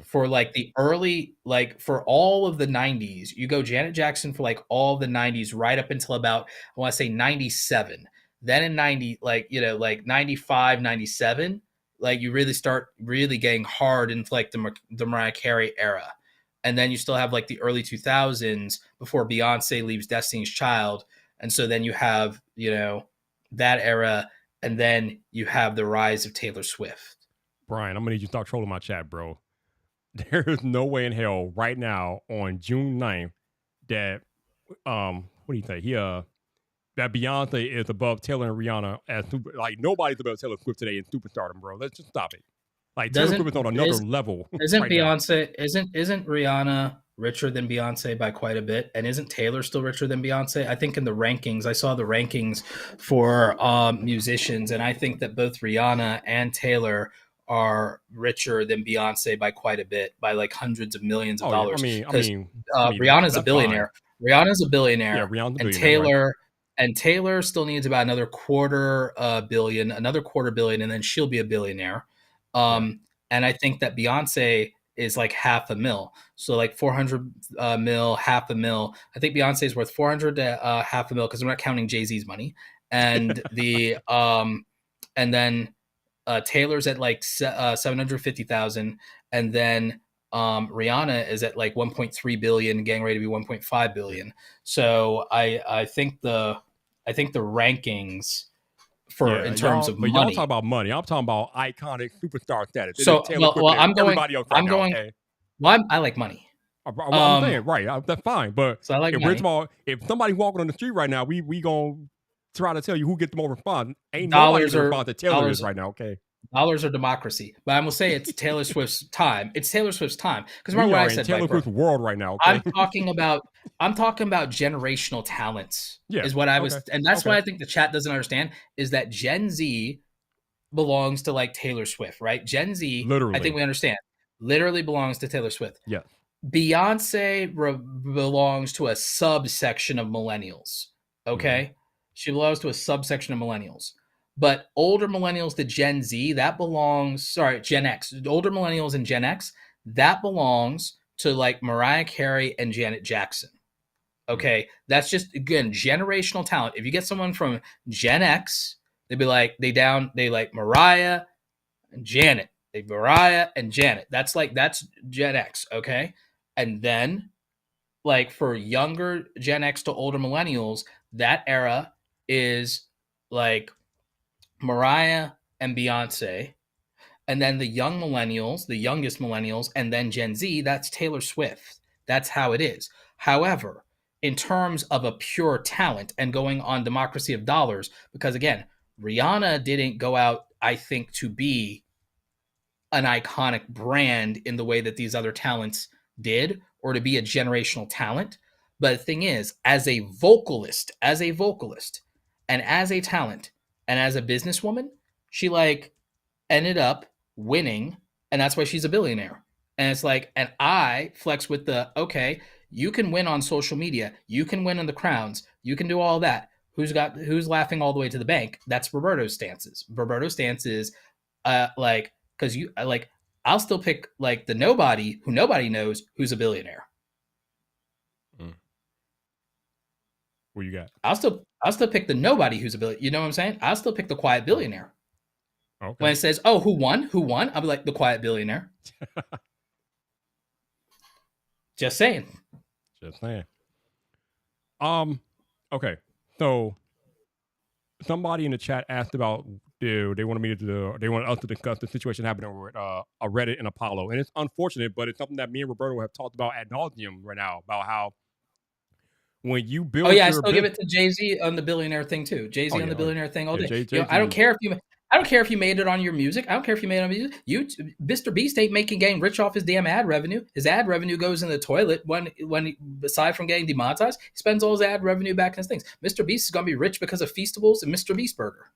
for like the early, like for all of the 90s. You go Janet Jackson for like all the 90s right up until about, I want to say 97. Then in 90, like like 95, 97, like you really start really getting hard into like the Mariah Carey era. And then you still have like the early 2000s before Beyonce leaves Destiny's Child. And so then you have, that era, and then you have the rise of Taylor Swift. Brian, I'm gonna need you to start trolling my chat, bro. There is no way in hell right now on June 9th that what do you think? That Beyonce is above Taylor and Rihanna as like nobody's above Taylor Swift today in superstardom, bro. Let's just stop it. Like Taylor Swift is on another level. Isn't right Beyonce isn't Rihanna richer than Beyonce by quite a bit? And isn't Taylor still richer than Beyonce? I think in the rankings, I saw the rankings for musicians, and I think that both Rihanna and Taylor are richer than Beyonce by quite a bit, by like hundreds of millions of dollars. Rihanna's a billionaire. Fine. Rihanna's a billionaire. Yeah, Rihanna's a and billionaire. Taylor still needs about another quarter billion, and then she'll be a billionaire. And I think that Beyonce is like $500,000. So like 400 mil, $500,000. I think Beyonce is worth 400 to $500,000 because we're not counting Jay-Z's money. And and then Taylor's at like 750,000, and then Rihanna is at like 1.3 billion, getting ready to be 1.5 billion. So I think the rankings in terms of money. But y'all talk about money. I'm talking about iconic superstar status. So I'm going. Okay? Well, I like money. I'm saying right. That's fine. But so I like if somebody's walking on the street right now, we gonna try to tell you who gets the more response. Ain't nobody gonna respond to Taylor is right now. Okay. Dollars are democracy, but I will say it's Taylor Swift's time. It's Taylor Swift's time, because remember what I said. Taylor Swift's world right now. Okay? I'm talking about generational talents. Yeah, is what I was, and that's what I think the chat doesn't understand is that Gen Z belongs to like Taylor Swift, right? Gen Z, literally, I think we understand, literally belongs to Taylor Swift. Yeah. Beyonce belongs to a subsection of millennials. Okay, she belongs to a subsection of millennials. But older millennials to Gen Z, Gen X. Older millennials and Gen X, that belongs to like Mariah Carey and Janet Jackson. Okay, that's just, again, generational talent. If you get someone from Gen X, they'd be like, they like Mariah and Janet. Mariah and Janet. That's Gen X, okay? And then, like, for younger Gen X to older millennials, that era is like Mariah and Beyonce, and then the young millennials, the youngest millennials, and then Gen Z, that's Taylor Swift. That's how it is. However, in terms of a pure talent and going on democracy of dollars, because again, Rihanna didn't go out, I think, to be an iconic brand in the way that these other talents did, or to be a generational talent. But the thing is, as a vocalist, and as a talent, and as a businesswoman, she like ended up winning, and that's why she's a billionaire. And it's like, and I flex with the, okay, you can win on social media, you can win on the crowns, you can do all that. Who's laughing all the way to the bank? That's Roberto's stances. Roberto's stances, like, because you like, I'll still pick like the nobody who nobody knows who's a billionaire. What you got? I'll still pick the nobody who's a billionaire. You know what I'm saying? I'll still pick the quiet billionaire. Okay. When it says, "Oh, who won? Who won?" I'll be like, the quiet billionaire. Just saying. Just saying. Okay. So somebody in the chat asked about they wanted me to they wanted us to discuss the situation happening with a Reddit and Apollo, and it's unfortunate, but it's something that me and Roberto have talked about ad nauseum right now about how when you build. Oh yeah, I still give it to Jay-Z on the billionaire thing too. Jay-Z on the billionaire thing all day. I don't care if you made it on your music. I don't care if you made it on music. Mr. Beast ain't getting rich off his damn ad revenue. His ad revenue goes in the toilet when aside from getting demonetized, he spends all his ad revenue back in his things. Mr. Beast is gonna be rich because of Feastables and Mr. Beast Burger.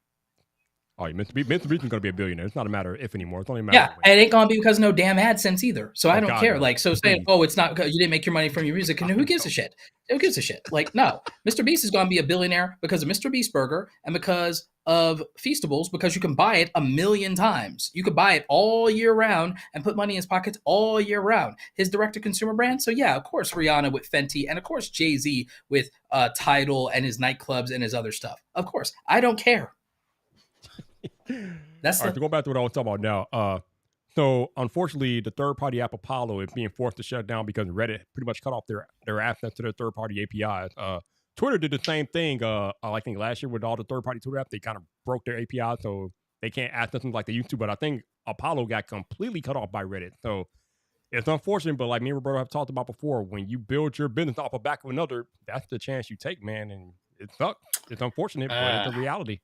Oh, Mr. Beast is going to be a billionaire. It's not a matter of if anymore. It's only a matter of and it ain't going to be because of no damn AdSense either. So I don't care. No. Like, so saying, oh, it's not, you didn't make your money from your music. And who gives a shit? Who gives a shit? Like, no. Mr. Beast is going to be a billionaire because of Mr. Beast Burger and because of Feastables, because you can buy it 1,000,000 times. You could buy it all year round and put money in his pockets all year round. His direct-to-consumer brand. So yeah, of course, Rihanna with Fenty, and of course, Jay-Z with Tidal and his nightclubs and his other stuff. Of course. I don't care. All right, to go back to what I was talking about now. So unfortunately, the third-party app Apollo is being forced to shut down because Reddit pretty much cut off their access to their third-party APIs. Twitter did the same thing. I think last year with all the third-party Twitter apps, they kind of broke their API, so they can't access them like they used to. But I think Apollo got completely cut off by Reddit. So it's unfortunate, but like me and Roberto have talked about before, when you build your business off the back of another, that's the chance you take, man. And it sucks. It's unfortunate, but it's a reality.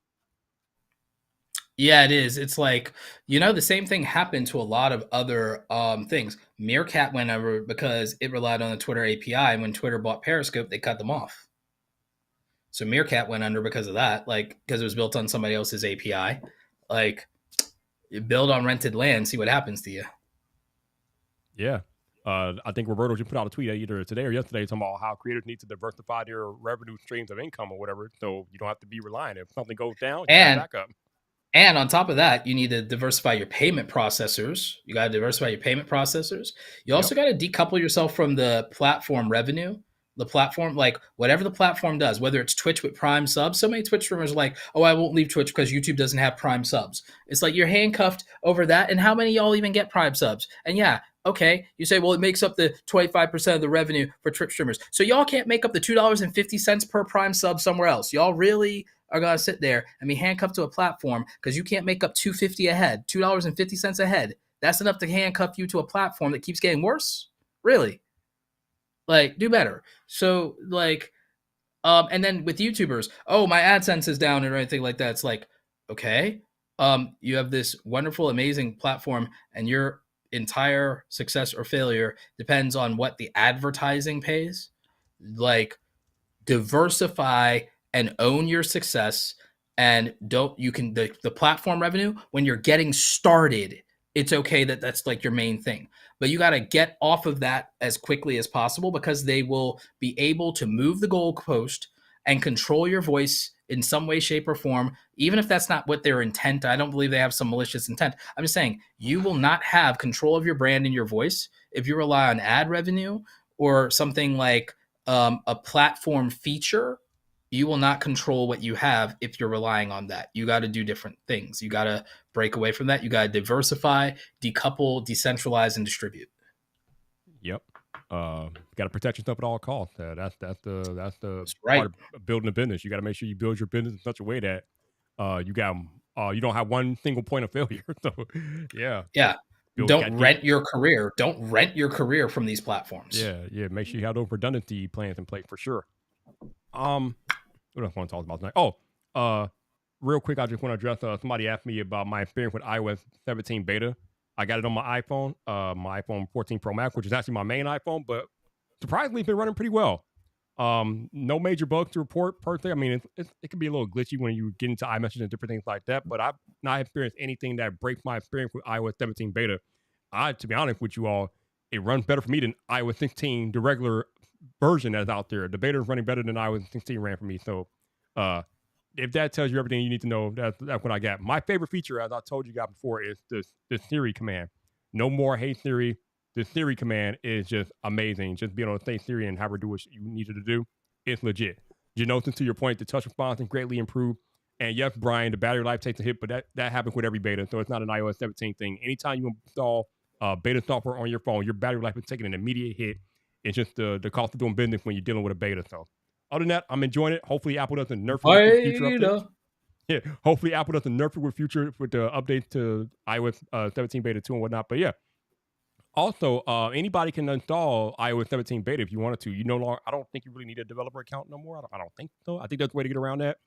Yeah, it is. It's like, the same thing happened to a lot of other things. Meerkat went over because it relied on the Twitter API. And when Twitter bought Periscope, they cut them off. So Meerkat went under because of that, like, because it was built on somebody else's API. Like, you build on rented land, see what happens to you. Yeah. I think Roberto just put out a tweet either today or yesterday talking about how creators need to diversify their revenue streams of income or whatever, so you don't have to be reliant. If something goes down, you got back up. And on top of that, you need to diversify your payment processors. You got to diversify your payment processors. You also got to decouple yourself from the platform revenue. The platform, like whatever the platform does, whether it's Twitch with Prime subs. So many Twitch streamers are like, oh, I won't leave Twitch because YouTube doesn't have Prime subs. It's like you're handcuffed over that. And how many of y'all even get Prime subs? And yeah, okay, you say, well, it makes up the 25% of the revenue for Twitch streamers. So y'all can't make up the $2.50 per Prime sub somewhere else. Y'all really are gonna sit there and be handcuffed to a platform because you can't make up $2.50 a head, $2.50 a head. That's enough to handcuff you to a platform that keeps getting worse? Really? Like, do better. So, like, and then with YouTubers, oh, my AdSense is down or anything like that. It's like, okay, you have this wonderful, amazing platform, and your entire success or failure depends on what the advertising pays. Like, diversify and own your success, and the platform revenue when you're getting started, it's okay that's like your main thing, but you got to get off of that as quickly as possible because they will be able to move the goalpost and control your voice in some way, shape, or form, even if that's not what their intent. I don't believe they have some malicious intent. I'm just saying you will not have control of your brand and your voice if you rely on ad revenue or something like a platform feature. You will not control what you have if you're relying on that. You got to do different things. You got to break away from that. You got to diversify, decouple, decentralize, and distribute. Yep. Got to protect yourself at all costs. That's the right. part of building a business. You got to make sure you build your business in such a way that you don't have one single point of failure. So yeah. Don't rent your career. Don't rent your career from these platforms. Yeah. Make sure you have those redundancy plans in place for sure. What else I want to talk about tonight? Real quick, I just want to address somebody asked me about my experience with iOS 17 beta. I got it on my iPhone 14 Pro Max, which is actually my main iPhone, but surprisingly, it's been running pretty well. No major bugs to report per se. I mean, it can be a little glitchy when you get into iMessage and different things like that, but I've not experienced anything that breaks my experience with iOS 17 beta. To be honest with you all, it runs better for me than iOS 16, the regular version that's out there. The beta is running better than iOS 16 ran for me. So, if that tells you everything you need to know, that's what I got. My favorite feature, as I told you guys before, is the Siri command. No more Hey Siri. The Siri command is just amazing. Just being able to say Siri and have her do what you need her to do, it's legit. Genosis, to your point, the touch response is greatly improved. And yes, Brian, the battery life takes a hit, but that happens with every beta, so it's not an iOS 17 thing. Anytime you install beta software on your phone, your battery life is taking an immediate hit. It's just the cost of doing business when you're dealing with a beta. So other than that, I'm enjoying it. Hopefully Apple doesn't nerf it with future updates. Yeah, hopefully Apple doesn't nerf it with the updates to iOS 17 beta 2 and whatnot. But yeah. Also, anybody can install iOS 17 beta if you wanted to. You no longer, I don't think you really need a developer account no more. I don't think so. I think that's the way to get around that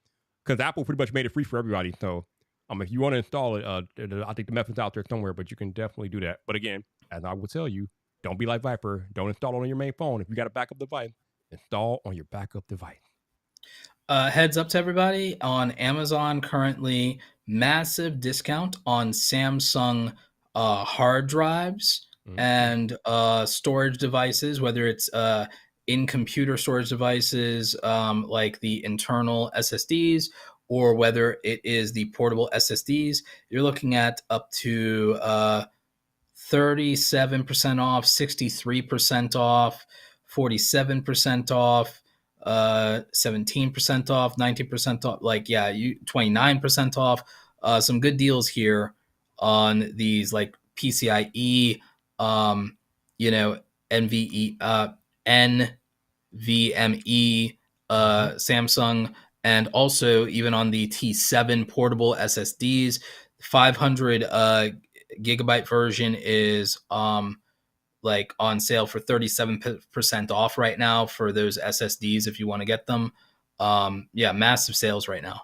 because Apple pretty much made it free for everybody. So, if you want to install it, I think the method's out there somewhere, but you can definitely do that. But again, as I will tell you, don't be like Vyyyper. Don't install it on your main phone. If you got a backup device, install on your backup device. Heads up to everybody on Amazon currently, massive discount on Samsung hard drives and storage devices, whether it's in computer storage devices like the internal SSDs or whether it is the portable SSDs. You're looking at up to 37% off, 63% off, 47% off, 17% off, 19% off, 29% off. Some good deals here on these like PCIe, NVMe, Samsung, and also even on the T7 portable SSDs, 500 gigabyte version is like on sale for 37% off right now for those SSDs if you want to get them. Massive sales right now.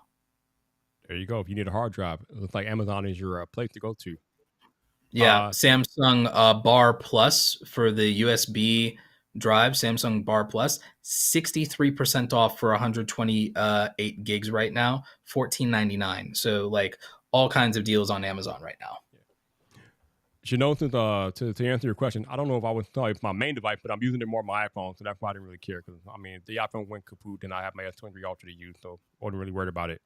There you go. If you need a hard drive, it looks like Amazon is your place to go to. Yeah, Samsung Bar Plus for the USB drive, Samsung Bar Plus, 63% off for 128 gigs right now, $14.99. So like all kinds of deals on Amazon right now. Genosis, to answer your question, I don't know if I would tell you it's my main device, but I'm using it more on my iPhone, so that's why I didn't really care. Because if the iPhone went kaput, then I have my S23 Ultra to use, so I wasn't really worried about it.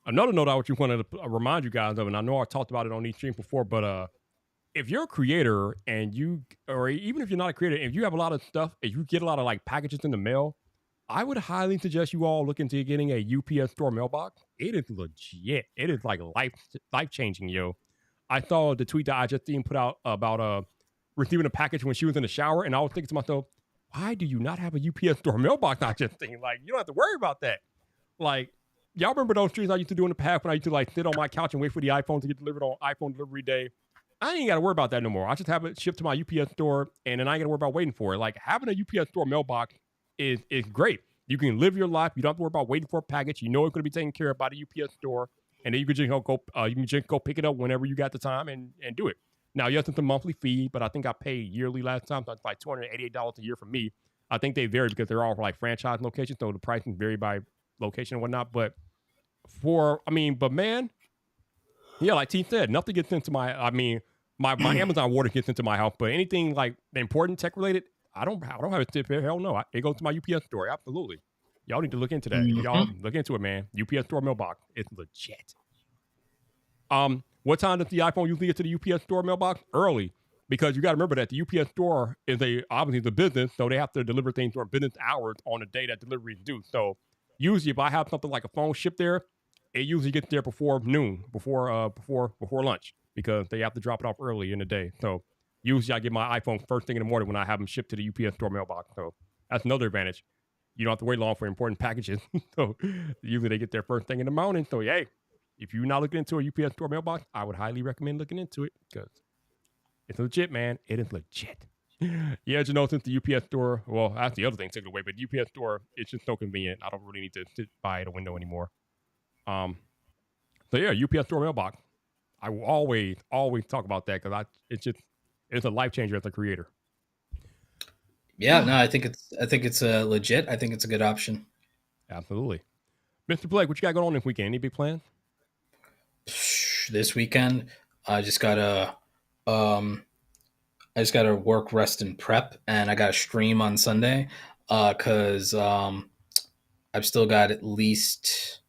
Another note I just wanted to remind you guys of, and I know I talked about it on these streams before, but if you're a creator or even if you're not a creator, if you have a lot of stuff, if you get a lot of like packages in the mail, I would highly suggest you all look into getting a UPS store mailbox. It is legit. It is like life changing, yo. I saw the tweet that I just seen put out about receiving a package when she was in the shower, and I was thinking to myself, why do you not have a UPS store mailbox? I just thinking, like, you don't have to worry about that. Like, y'all remember those streams I used to do in the past when I used to like sit on my couch and wait for the iPhone to get delivered on iPhone delivery day? I ain't got to worry about that no more. I just have it shipped to my UPS store, and then I ain't got to worry about waiting for it. Like, having a UPS store mailbox is great. You can live your life. You don't have to worry about waiting for a package. You know it's going to be taken care of by the UPS store, and then you can just go pick it up whenever you got the time and do it. Now, yes, it's a monthly fee, but I think I paid yearly last time, so it's like $288 a year for me. I think they vary because they're all for like franchise locations, so the pricing vary by location and whatnot. But man, yeah, like T said, nothing gets into my Amazon order gets into my house, but anything like important tech related, I don't have a tip here. Hell no, it goes to my UPS store. Absolutely, y'all need to look into that. Y'all look into it, man. UPS store mailbox, it's legit. What time does the iPhone usually get to the UPS store mailbox? Early, because you got to remember that the UPS store is obviously a business, so they have to deliver things during business hours on the day that delivery is due. So usually, if I have something like a phone shipped there, it usually gets there before noon, before lunch, because they have to drop it off early in the day. So usually I get my iPhone first thing in the morning when I have them shipped to the UPS store mailbox. So that's another advantage. You don't have to wait long for important packages. So usually they get there first thing in the morning. So hey, if you're not looking into a UPS store mailbox, I would highly recommend looking into it because it's legit, man. It is legit. Yeah, since the UPS store, well, that's the other thing taken away, but the UPS store, it's just so convenient. I don't really need to sit by the window anymore. So yeah, UPS store mailbox. I will always talk about that because it's a life changer as a creator. Yeah, no, I think it's legit. I think it's a good option. Absolutely. Mr. Blake, what you got going on this weekend? Any big plans? This weekend, I just gotta um I just gotta work, rest, and prep, and I gotta stream on Sunday, because I've still got at least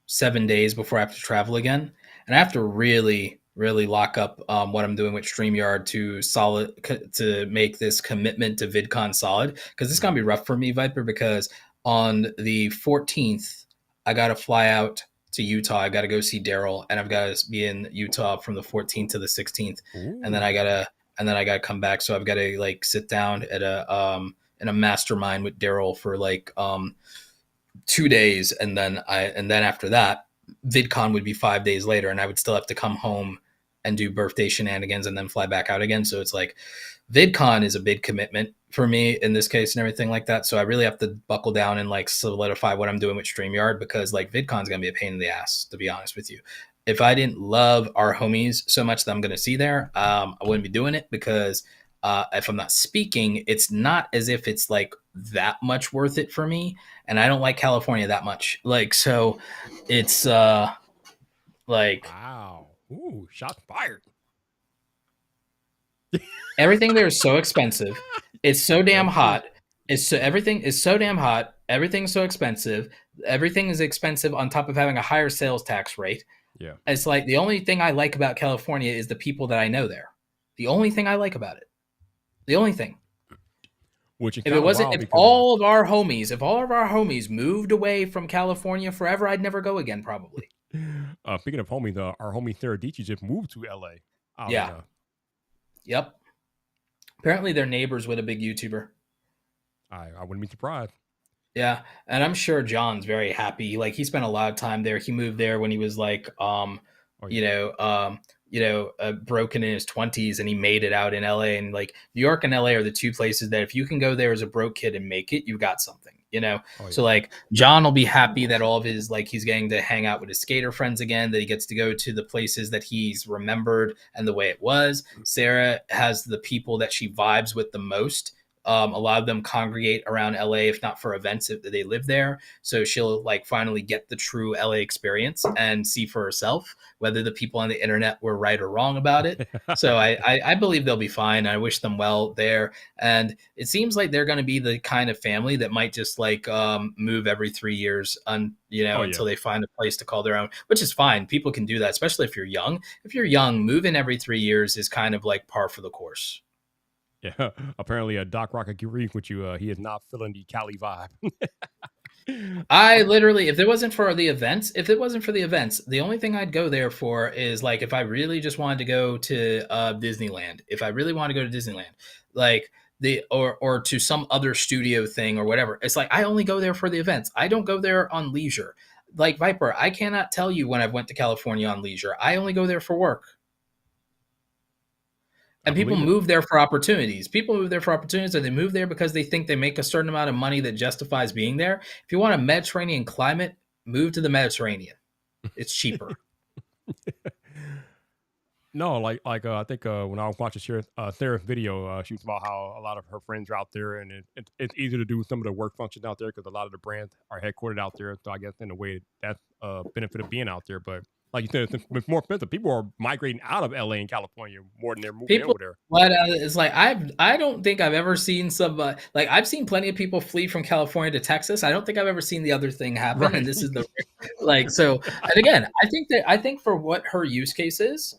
7 days before I have to travel again, and I have to really, really lock up what I'm doing with Streamyard to make this commitment to VidCon solid, because it's gonna be rough for me, Vyyyper, because on the 14th I gotta fly out to Utah. I gotta go see Daryl, and I've got to be in Utah from the 14th to the 16th, and then I gotta come back. So I've got to like sit down at a in a mastermind with Daryl for like 2 days, and then after that, VidCon would be 5 days later, and I would still have to come home and do birthday shenanigans and then fly back out again. So it's like VidCon is a big commitment for me in this case and everything like that. So I really have to buckle down and like solidify what I'm doing with StreamYard, because like VidCon's gonna be a pain in the ass, to be honest with you. If I didn't love our homies so much that I'm gonna see there, I wouldn't be doing it, because if I'm not speaking, it's not as if it's like that much worth it for me, and I don't like California that much. Like, so it's like Wow. Ooh, shots fired. everything there is so expensive. It's so damn hot. Everything is so damn hot. Everything's so expensive. Everything is expensive on top of having a higher sales tax rate. Yeah. It's like the only thing I like about California is the people that I know there. The only thing I like about it. The only thing. Which If all of our homies moved away from California forever, I'd never go again, probably. Speaking of homies, our homie Sarah Dici just moved to LA. Yeah. Yep. Apparently they're neighbors with a big YouTuber. I wouldn't be surprised. Yeah, and I'm sure John's very happy. Like, he spent a lot of time there. He moved there when he was like broken in his 20s, and he made it out in LA. And like New York and LA are the two places that if you can go there as a broke kid and make it, you got something, So like John will be happy that all of his, like, he's getting to hang out with his skater friends again, that he gets to go to the places that he's remembered and the way it was. Sarah has the people that she vibes with the most. A lot of them congregate around LA, if not for events, if they live there. So she'll like finally get the true LA experience and see for herself whether the people on the internet were right or wrong about it. So I believe they'll be fine. I wish them well there. And it seems like they're going to be the kind of family that might just like move every 3 years until they find a place to call their own, which is fine. People can do that, especially if you're young. If you're young, moving every 3 years is kind of like par for the course. Yeah, apparently Doc Rock agrees with you. He is not feeling the Cali vibe. I literally, if it wasn't for the events, the only thing I'd go there for is like if I really just wanted to go to Disneyland. If I really want to go to Disneyland, like or to some other studio thing or whatever, it's like I only go there for the events. I don't go there on leisure. Like Vyyyper, I cannot tell you when I've went to California on leisure. I only go there for work. And people move there for opportunities. People move there for opportunities, and they move there because they think they make a certain amount of money that justifies being there. If you want a Mediterranean climate, move to the Mediterranean. It's cheaper. No, like I think when I was watching Sarah's video, she was about how a lot of her friends are out there, and it's easy to do some of the work functions out there because a lot of the brands are headquartered out there. So I guess in a way that's a benefit of being out there. But like you said, it's more expensive. People are migrating out of LA and California more than they're moving over there. But it's like I don't think I've ever seen somebody like I've seen plenty of people flee from California to Texas. I don't think I've ever seen the other thing happen. Right. And this is the like so. And again, I think for what her use case is,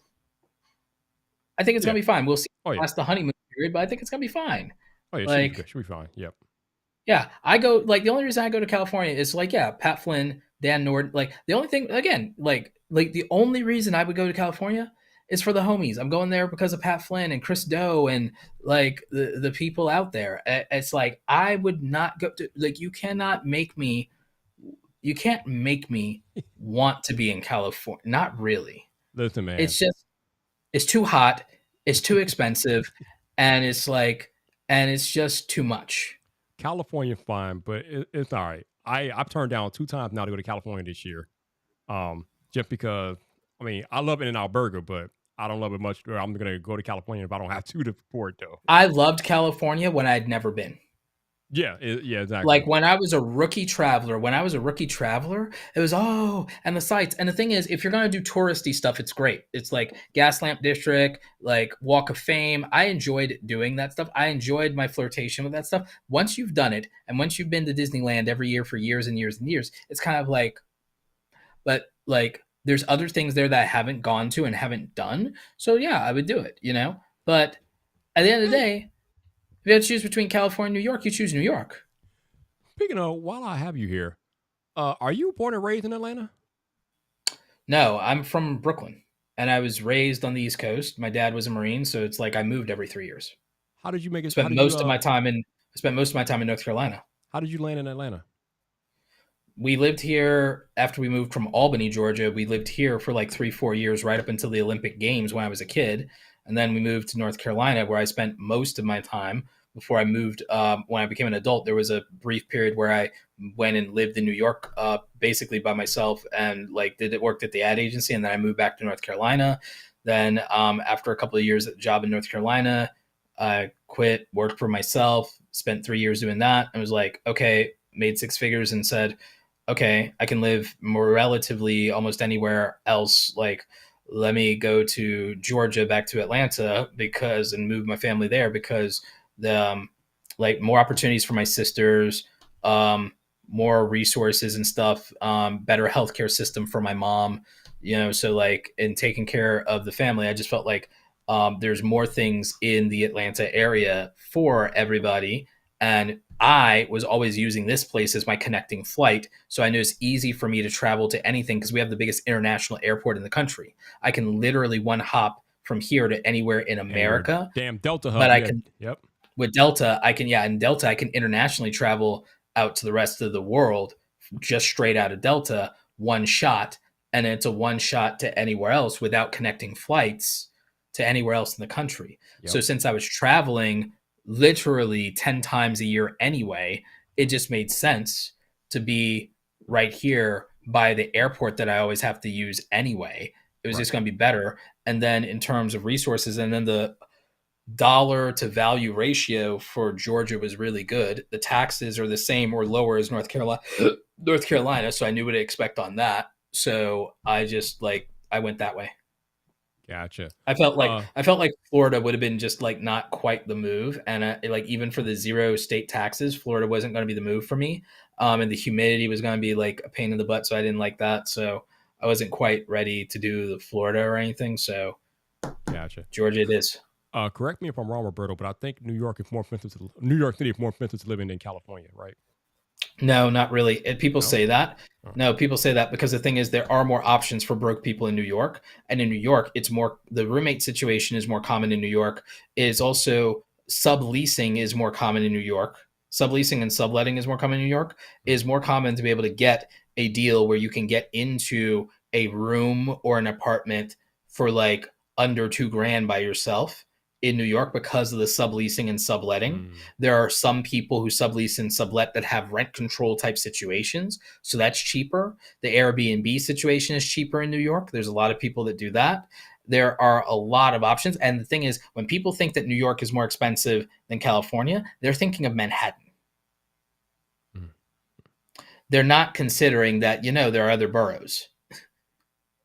I think it's gonna be fine. We'll see past the honeymoon period, but I think it's gonna be fine. Oh yeah, she'll be fine. Yep. Yeah, I go like the only reason I go to California is like Pat Flynn, Dan Nord. Like the only thing again, like the only reason I would go to California is for the homies. I'm going there because of Pat Flynn and Chris Doe and like the people out there. It's like I would not go to like you can't make me want to be in California. Not really. Listen, man. It's too hot, it's too expensive, and it's just too much. California's fine, but it's all right. I've turned down 2 times now to go to California this year. Just because I mean, I love In-N-Out Burger, but I don't love it much. I'm gonna go to California if I don't have to for it though. I loved California when I'd never been. Yeah, yeah, exactly. Like when I was a rookie traveler, it was and the sights. And the thing is, if you're gonna do touristy stuff, it's great. It's like Gaslamp District, like Walk of Fame. I enjoyed doing that stuff. I enjoyed my flirtation with that stuff. Once you've done it, and once you've been to Disneyland every year for years and years and years, it's kind of like, but like there's other things there that I haven't gone to and haven't done. So yeah, I would do it, you know? But at the end of the day, if you had to choose between California and New York, you choose New York. Speaking of, while I have you here, are you born and raised in Atlanta? No, I'm from Brooklyn, and I was raised on the East Coast. My dad was a Marine, so it's like I moved every 3 years. How did you make it? Spent most of my time in North Carolina. How did you land in Atlanta? We lived here after we moved from Albany, Georgia. We lived here for like 3-4 years, right up until the Olympic Games when I was a kid, and then we moved to North Carolina, where I spent most of my time before I moved. When I became an adult, there was a brief period where I went and lived in New York, basically by myself, and like worked at the ad agency, and then I moved back to North Carolina. Then after a couple of years at the job in North Carolina, I quit, worked for myself, spent 3 years doing that, and was like, okay, made 6 figures, and said, okay, I can live more relatively almost anywhere else. Like, let me go to Georgia, back to Atlanta, and move my family there because the like more opportunities for my sisters, more resources and stuff, better healthcare system for my mom, you know. So like in taking care of the family, I just felt like there's more things in the Atlanta area for everybody, and I was always using this place as my connecting flight. So I knew it's easy for me to travel to anything because we have the biggest international airport in the country. I can literally one hop from here to anywhere in America. Damn Delta hub. But I can, yep. With Delta, in Delta, I can internationally travel out to the rest of the world just straight out of Delta, one shot. And it's a one shot to anywhere else without connecting flights to anywhere else in the country. Yep. So since I was traveling literally 10 times a year anyway, it just made sense to be right here by the airport that I always have to use anyway. It was just going to be better. And then in terms of resources, and then the dollar to value ratio for Georgia was really good. The taxes are the same or lower as North Carolina. So I knew what to expect on that. So I just I went that way. Gotcha. I felt like Florida would have been just like not quite the move, and even for the 0 state taxes, Florida wasn't going to be the move for me. And the humidity was going to be like a pain in the butt, so I didn't like that. So I wasn't quite ready to do the Florida or anything. So, gotcha. Georgia, it is. Correct me if I'm wrong, Roberto, but I think New York City is more expensive to live in than California, right? No, not really. People say that. No, people say that because the thing is there are more options for broke people in New York. And in New York, it's more, the roommate situation is more common in New York. It is also subleasing is more common in New York. Subleasing and subletting is more common in New York. It is more common to be able to get a deal where you can get into a room or an apartment for like under $2,000 by yourself in New York because of the subleasing and subletting. There are some people who sublease and sublet that have rent control type situations. So that's cheaper. The Airbnb situation is cheaper in New York. There's a lot of people that do that. There are a lot of options. And the thing is, when people think that New York is more expensive than California, they're thinking of Manhattan. They're not considering that, there are other boroughs.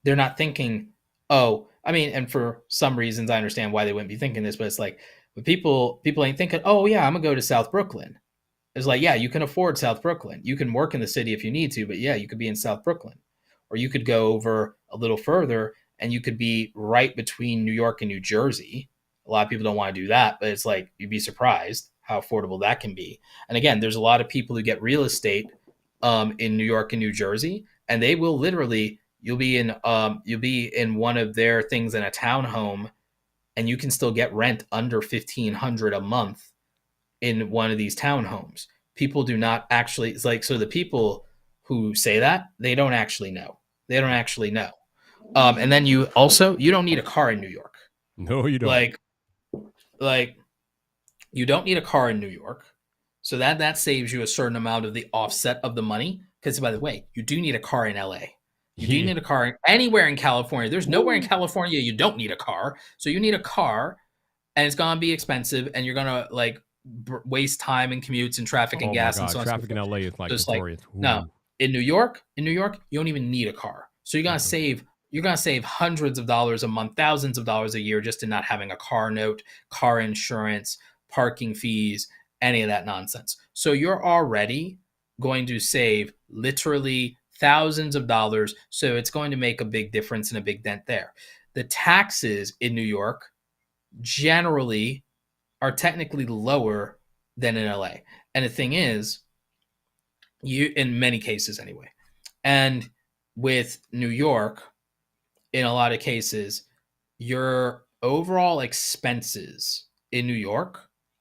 They're not thinking, and for some reasons, I understand why they wouldn't be thinking this, but it's like, but people ain't thinking, oh yeah, I'm gonna go to South Brooklyn. It's like, yeah, you can afford South Brooklyn. You can work in the city if you need to, but yeah, you could be in South Brooklyn. Or you could go over a little further and you could be right between New York and New Jersey. A lot of people don't want to do that, but it's like, you'd be surprised how affordable that can be. And again, there's a lot of people who get real estate in New York and New Jersey, and they will literally, you'll be in one of their things in a townhome, and you can still get rent under $1,500 a month in one of these townhomes. People do not actually, it's like, so the people who say that, they don't actually know. And then you don't need a car in New York. No, you don't. Like you don't need a car in New York. So that saves you a certain amount of the offset of the money. Because by the way, you do need a car in LA. You do need a car anywhere in California. There's nowhere in California you don't need a car. So you need a car, and it's gonna be expensive, and you're gonna like waste time and commutes and traffic and gas and so on. Traffic in LA is like notorious. No, in New York, you don't even need a car. So you're gonna save hundreds of dollars a month, thousands of dollars a year just in not having a car note, car insurance, parking fees, any of that nonsense. So you're already going to save literally thousands of dollars. So it's going to make a big difference and a big dent there. The taxes in New York generally are technically lower than in LA. And the thing is, you in many cases anyway. And with New York, in a lot of cases, your overall expenses in New York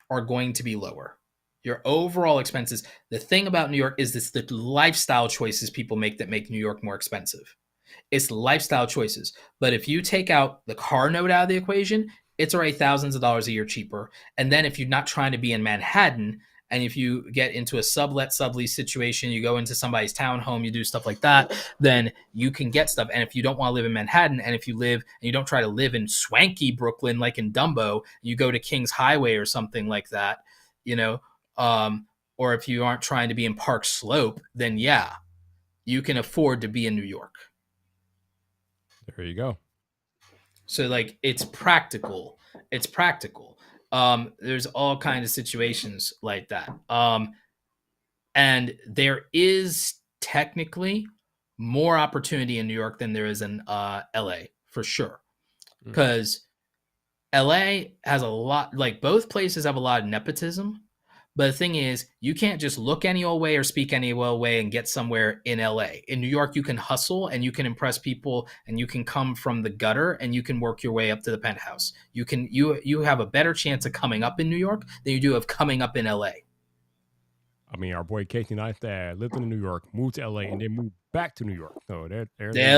are going to be lower. Your overall expenses. The thing about New York is this: the lifestyle choices people make that make New York more expensive. It's lifestyle choices. But if you take out the car note out of the equation, it's already thousands of dollars a year cheaper. And then if you're not trying to be in Manhattan, and if you get into a sublease situation, you go into somebody's townhome, you do stuff like that, then you can get stuff. And if you don't want to live in Manhattan, and if you live and you don't try to live in swanky Brooklyn, like in Dumbo, you go to Kings Highway or something like that, or if you aren't trying to be in Park Slope, then yeah, you can afford to be in New York. There you go. So like it's practical. There's all kinds of situations like that. And there is technically more opportunity in New York than there is in LA for sure. Because LA has a lot, like both places have a lot of nepotism. But the thing is, you can't just look any old way or speak any old way and get somewhere in LA. In New York, you can hustle and you can impress people, and you can come from the gutter and you can work your way up to the penthouse. You have a better chance of coming up in New York than you do of coming up in LA. I mean, our boy Casey Neistat lived in New York, moved to LA, and then moved back to New York. So there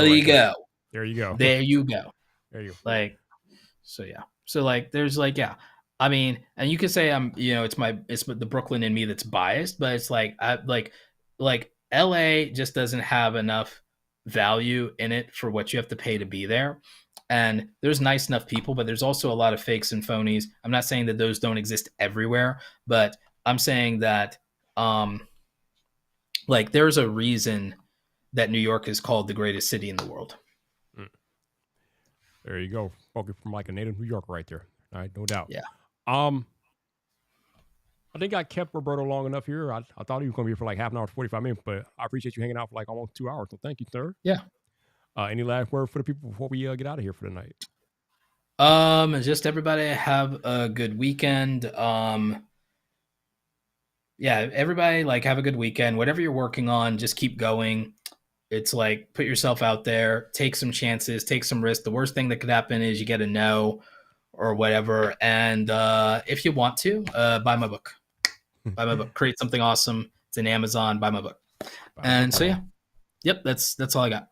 you go. There you go. There you go. There you go. Like, so yeah. So like, there's like, yeah. I mean, and you could say it's the Brooklyn in me that's biased, but it's like LA just doesn't have enough value in it for what you have to pay to be there. And there's nice enough people, but there's also a lot of fakes and phonies. I'm not saying that those don't exist everywhere, but I'm saying that like there's a reason that New York is called the greatest city in the world. There you go. Spoken from like a native New Yorker right there. All right, no doubt. Yeah. I think I kept Roberto long enough here. I thought he was going to be here for like half an hour, 45 minutes, but I appreciate you hanging out for like almost 2 hours. So thank you, sir. Yeah. Any last word for the people before we get out of here for the night? Just everybody have a good weekend. Yeah, everybody like have a good weekend. Whatever you're working on, just keep going. It's like put yourself out there, take some chances, take some risks. The worst thing that could happen is you get a no or whatever. And if you want to, buy my book. Buy my book. Create something awesome. It's in Amazon. Buy my book. So yeah. Yep, that's all I got.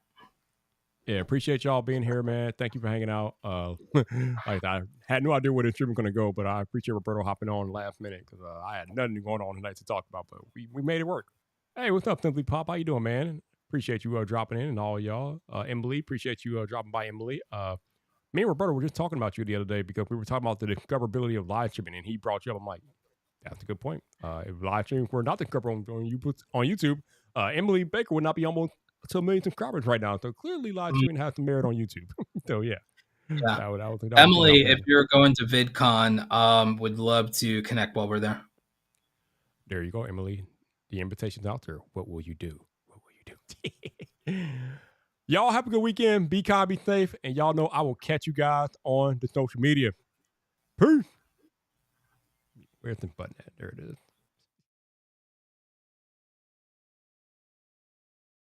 Yeah, appreciate y'all being here, man. Thank you for hanging out. Like I had no idea where the stream was gonna go, but I appreciate Roberto hopping on last minute because I had nothing going on tonight to talk about, but we made it work. Hey, what's up, Simply Pop? How you doing, man? Appreciate you dropping in and all y'all. Emily, appreciate you dropping by, Emily. Me and Roberto were just talking about you the other day because we were talking about the discoverability of live streaming, and he brought you up. I'm like, that's a good point. If live streaming were not discoverable on YouTube, Emily Baker would not be almost to 1 million subscribers right now. So clearly live streaming has some merit on YouTube. So yeah. That was Emily, if you're going to VidCon, would love to connect while we're there. There you go, Emily. The invitation's out there. What will you do? What will you do? Y'all have a good weekend. Be kind, be safe. And y'all know I will catch you guys on the social media. Peace. Where's the button at? There it is.